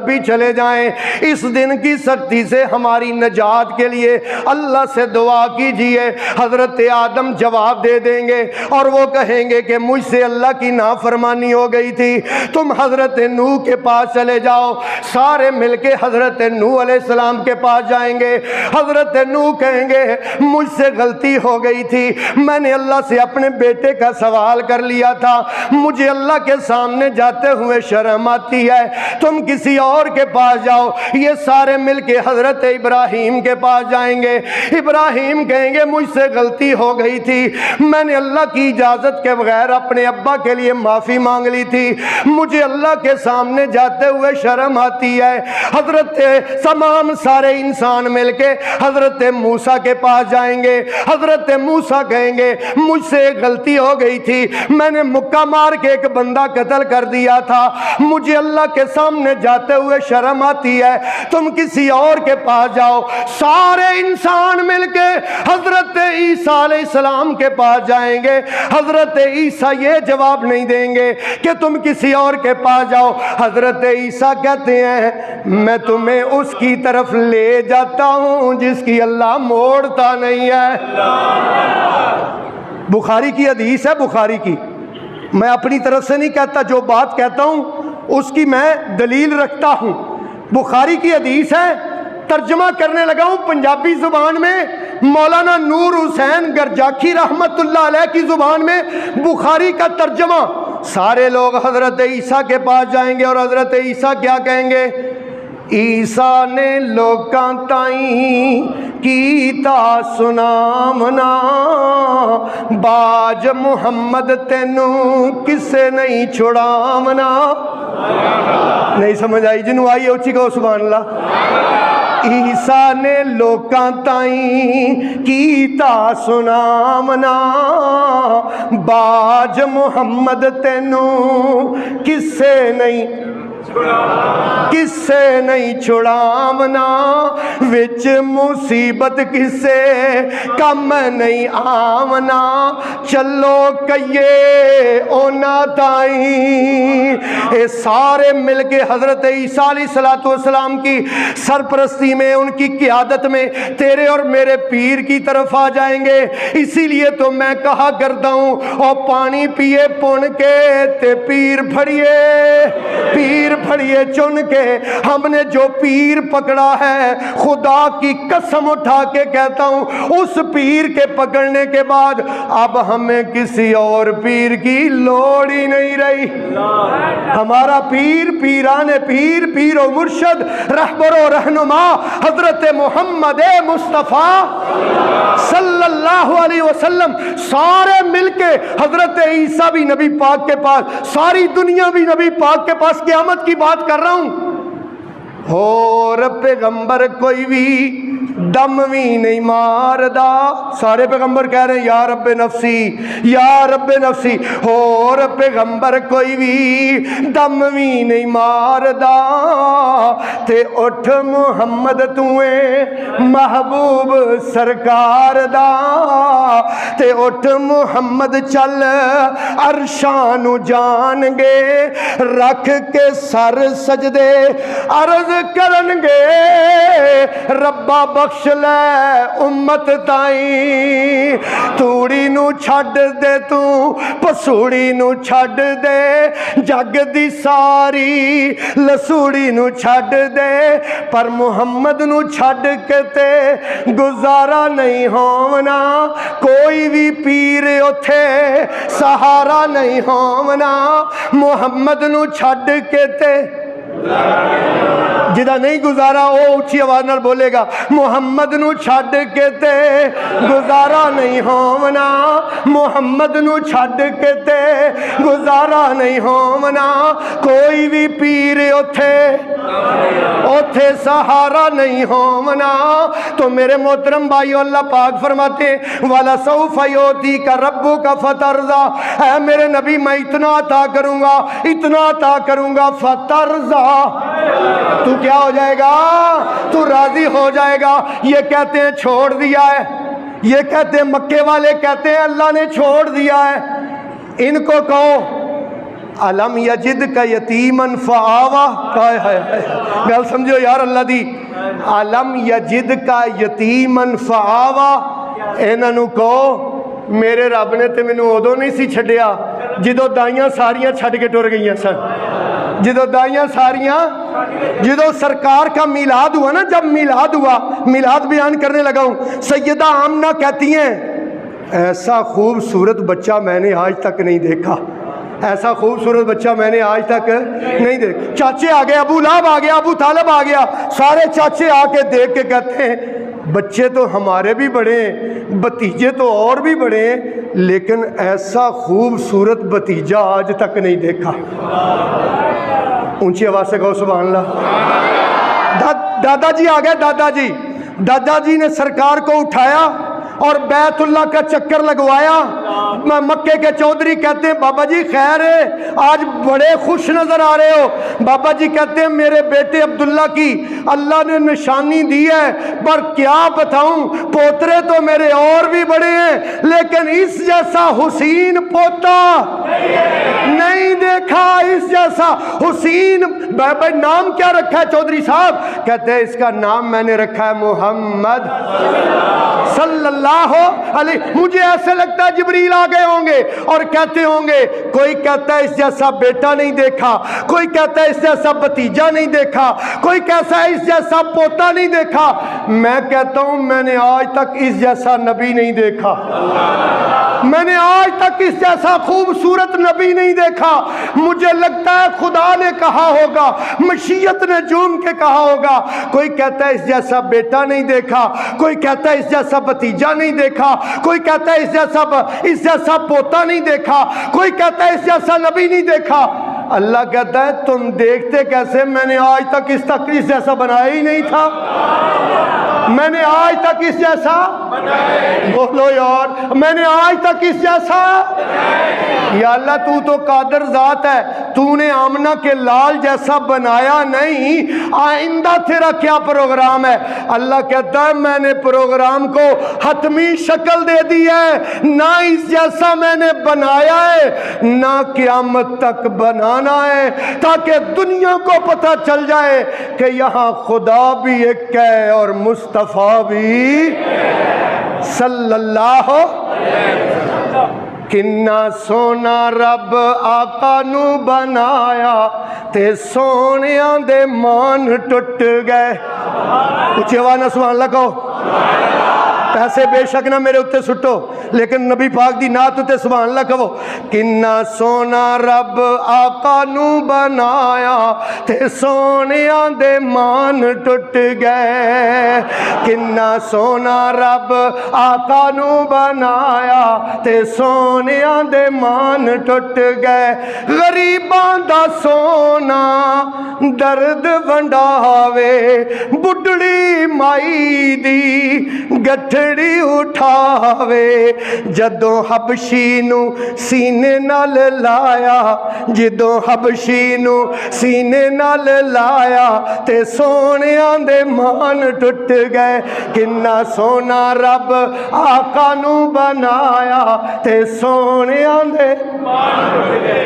بھی چلے جائیں، اس دن کی سختی سے ہماری نجات کے لیے اللہ سے دعا کیجئے۔ حضرت آدم جواب دے دیں گے اور وہ کہیں گے کہ مجھ سے اللہ کی نافرمانی ہو گئی تھی، تم حضرت نوح کے پاس چلے جاؤ۔ سارے مل کے حضرت نوح علیہ السلام کے پاس جائیں گے، حضرت نوح کہیں گے مجھ سے غلطی ہو گئی تھی، میں نے اللہ سے اپنے بیٹے کا سوال کر لیا تھا، مجھے اللہ کے سامنے جاتے ہوئے شرم آتی ہے، تم کسی اور کے پاس جاؤ۔ یہ سارے مل کے حضرت ابراہیم کے پاس جائیں گے، ابراہیم کہیں گے مجھ سے غلطی ہو گئی تھی، میں نے اللہ کی اجازت کے بغیر اپنے ابا کے لیے معافی مانگ لی تھی، مجھے اللہ کے سامنے جاتے ہوئے شرم آتی ہے۔ حضرت تمام سارے انسان مل کے حضرت موسیٰ کے پاس جائیں گے، حضرت موسیٰ کہیں گے مجھ سے ایک غلطی ہو گئی تھی، میں نے مکہ مار کے ایک بندہ قتل کر دیا تھا، مجھے اللہ کے سامنے جاتے ہوئے شرم آتی ہے، تم کسی اور کے پاس جاؤ۔ سارے انسان مل کے حضرت عیسیٰ علیہ السلام کے پاس جائیں گے، حضرت عیسیٰ یہ جواب نہیں دیں گے کہ تم کسی اور کے پاس جاؤ، حضرت عیسیٰ کہتے ہیں میں تمہیں اس کی طرف لے جاتا ہوں جس کی اللہ موڑتا نہیں ہے۔ بخاری کی حدیث ہے، بخاری کی، میں اپنی طرف سے نہیں کہتا، جو بات کہتا ہوں اس کی میں دلیل رکھتا ہوں، بخاری کی حدیث ہے، ترجمہ کرنے لگا ہوں پنجابی زبان میں، مولانا نور حسین گرجاکھی رحمت اللہ علیہ کی زبان میں بخاری کا ترجمہ۔ سارے لوگ حضرت عیسیٰ کے پاس جائیں گے اور حضرت عیسیٰ کیا کہیں گے؟ عیسیٰ نے لوکاں تائیں کیتا سنامنا، باج محمد تینوں کسے نہیں چھڑامنا۔ نہیں سمجھ آئی؟ جنوں آئی اچھی کہو سبحان اللہ۔ عیسیٰ نے لوکاں تائیں کیتا سنامنا، باج محمد تینوں کسے نہیں چھڑامنا، وچ مصیبت کسے کم نہیں آمنا، چلو کئیے اونا تائیں۔ اے سارے مل کے حضرت عیسیٰ علیہ السلام کی سرپرستی میں، ان کی قیادت میں تیرے اور میرے پیر کی طرف آ جائیں گے۔ اسی لیے تو میں کہا کرتا ہوں اور پانی پیے پن کے تے پیر پھڑیے چن کے، ہم نے جو پیر پکڑا ہے خدا کی قسم اٹھا کے کہتا ہوں اس پیر کے پکڑنے کے بعد اب ہمیں کسی اور پیر کی لوڑ ہی نہیں رہی۔ ہمارا پیر، پیران پیر، پیر و مرشد، رہبر و رہنما حضرت محمد مصطفیٰ صلی اللہ علیہ وسلم، سارے مل کے حضرت عیسیٰ بھی نبی پاک کے پاس، ساری دنیا بھی نبی پاک کے پاس، قیامت کی بات کر رہا ہوں۔ اور پیغمبر کوئی بھی دم بھی نہیں ماردا، سارے پیغمبر کہہ رہے ہیں یا رب نفسی یا رب نفسی، اور پیغمبر کوئی بھی دم بھی نہیں ماردا، تے اٹھ محمد تویں محبوب سرکار دا، تے اٹھ محمد چل عرشاں نو جان گے، رکھ کے سر سجدے عرض کرن گے، ربا بخش لے امت تائیں، توڑی نو چھڈ دے تو پسوڑی نو چھڈ دے، جگ دی ساری لسوڑی نو چھڈ دے، پر محمد نو چھڈ کے تے گزارا نہیں ہونا، کوئی بھی پیر اتھے سہارا نہیں ہونا، محمد نو چھڈ کے تے جدا نہیں گزارا وہ اچھی آواز نال بولے گا محمد نو چھڈ کے تے گزارا نہیں ہونا، محمد نو چھڈ کے تے گزارا نہیں ہونا، کوئی بھی پیر اوتھے سہارا نہیں ہونا۔ تو میرے محترم بھائیو اللہ پاک فرماتے ہیں وَلَسَوْفَ يُؤْتِيكَ رَبُّكَ فَتَرْضَىٰ، اے میرے نبی میں اتنا عطا کروں گا، اتنا عطا کروں گا، فَتَرْضَىٰ، تو کیا ہو جائے گا؟ تو راضی ہو جائے گا۔ یہ کہتے ہیں چھوڑ دیا ہے، یہ کہتے ہیں مکے والے کہتے ہیں اللہ نے چھوڑ دیا ہے۔ ان کو کہو علم یجد کا یتیمن فآوا، گل سمجھو یار اللہ دی، علم یجد کا یتیمن فآوا، انہاں نو کہو میرے رب نے تے مینوں ادوں نہیں سی چھڈیا جدو دائیاں ساریاں چھڈ کے ٹر گئیاں سن، جدو دائیاں ساریاں، جدو سرکار کا میلاد ہوا نا، جب میلاد ہوا، میلاد بیان کرنے لگا ہوں، سیدہ آمنہ کہتی ہیں ایسا خوبصورت بچہ میں نے آج تک نہیں دیکھا، ایسا خوبصورت بچہ میں نے آج تک نہیں دیکھا۔ چاچے آ گئے، ابو لہب آ گیا، ابو طالب آ گیا، سارے چاچے آ کے دیکھ کے کہتے ہیں بچے تو ہمارے بھی بڑے ہیں، بھتیجے تو اور بھی بڑے ہیں، لیکن ایسا خوبصورت بھتیجا آج تک نہیں دیکھا۔ اونچی آواز سے کہو سبحان اللہ۔ دادا جی آ گئے، دادا جی نے سرکار کو اٹھایا اور بیت اللہ کا چکر لگوایا۔ مکے کے چودھری کہتے ہیں بابا جی خیر ہے، آج بڑے خوش نظر آ رہے ہو۔ بابا جی کہتے ہیں میرے بیٹے عبداللہ کی اللہ نے نشانی دی ہے، پر کیا بتاؤں، پوترے تو میرے اور بھی بڑے ہیں، لیکن اس جیسا حسین پوتا نہیں دیکھا، اس جیسا حسین۔ بابا نام کیا رکھا ہے چودھری صاحب؟ کہتے ہیں اس کا نام میں نے رکھا ہے محمد صلی اللہ علیہ۔ مجھے ایسے لگتا ہے جبریل آ گئے ہوں گے اور کہتے ہوں گے، کوئی کہتا ہے اس جیسا بیٹا نہیں دیکھا، کوئی کہتا ہے اس جیسا بھتیجا نہیں دیکھا، کوئی کہتا ہے اس جیسا پوتا نہیں دیکھا۔ میں کہتا ہوں میں نے آج تک اس جیسا نبی نہیں دیکھا، میں نے آج تک اس جیسا خوبصورت نبی نہیں دیکھا۔ مجھے لگتا ہے خدا نے کہا ہوگا، مشیت نے جوم کے کہا ہوگا۔ کوئی کہتا ہے اس جیسا بیٹا نہیں دیکھا، کوئی کہتا ہے اس جیسا بھتیجا نہیں دیکھا، کوئی کہتا ہے اس جیسا پوتا نہیں دیکھا، کوئی کہتا ہے اس جیسا نبی نہیں دیکھا۔ اللہ کہتا ہے تم دیکھتے کیسے؟ میں نے آج تک اس جیسا بنایا ہی نہیں تھا، میں نے آج تک اس جیسا، بولو یار، میں نے آج تک اس جیسا، یا اللہ تو قادر ذات ہے، تو نے آمنہ کے لال جیسا بنایا نہیں، آئندہ تیرا کیا پروگرام ہے؟ اللہ کہتا ہے میں نے پروگرام کو حتمی شکل دے دی ہے، نہ اس جیسا میں نے بنایا ہے، نہ قیامت تک بنانا ہے، تاکہ دنیا کو پتہ چل جائے کہ یہاں خدا بھی ایک ہے اور مصطفیٰ بھی صلی اللہ کنا سونا رب آقا نو بنایا تے سونیاں دے مان ٹوٹ گئے۔ اچھی آواز نہ سبحان اللہ کہو۔ پیسے بے شک نہ میرے اتے سٹو، لیکن نبی پاک دی نعت اتے سبحان اللہ کہو۔ کنا سونا رب آقا نو بنایا تے سونیاں دے مان ٹوٹ گئے، کنا سونا رب آقا نو بنایا تے سونیاں دے مان ٹوٹ گئے، غریباں دا سونا درد ونڈاوے، بڈڑی مائی دی گٹھڑی اٹھاوے، جدوں حبشی نو سینے نال لایا، جدوں حبشی نو سینے نال لایا تے سونیاں دے مان ٹوٹ گئے، کنا سونا رب آقا نو بنایا تے سونیاں دے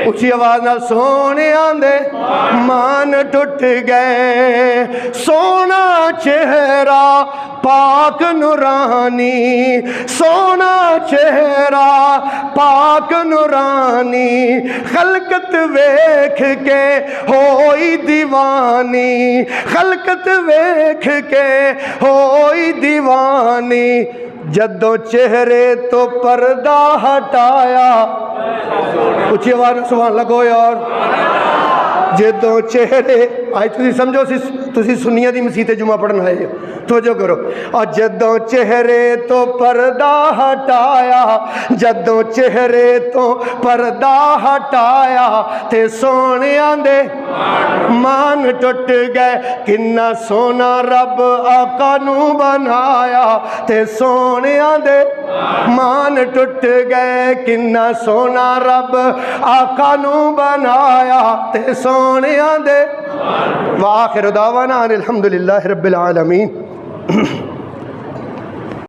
اچھی آواز نال سونیاں دے مان ٹوٹ گئے، سونا چہرہ پاک نورانی، سونا چہرہ پاک نورانی، خلقت ویکھ کے ہوئی دیوانی، خلقت ویکھ کے ہوئی دیوانی، جدوں چہرے تو پردہ ہٹایا، اچھی آواز سبحان اللہ کہو یار، جدوں چہرے آج تسی سمجھو تسی سنیاں دی مسیح تے جمعہ پڑھن آئے ہو توجہ کرو اور جدوں چہرے تو پردہ ہٹایا جدوں چہرے تو پردہ ہٹایا تے سونیاں دے مان ٹٹ گئے کنا سونا رب آقا نو بنایا تے سونیاں دے مان ٹٹ گئے کنا سونا رب آقا نو بنایا تے سونیاں دے وآخر دعوانا الحمدللہ رب العالمین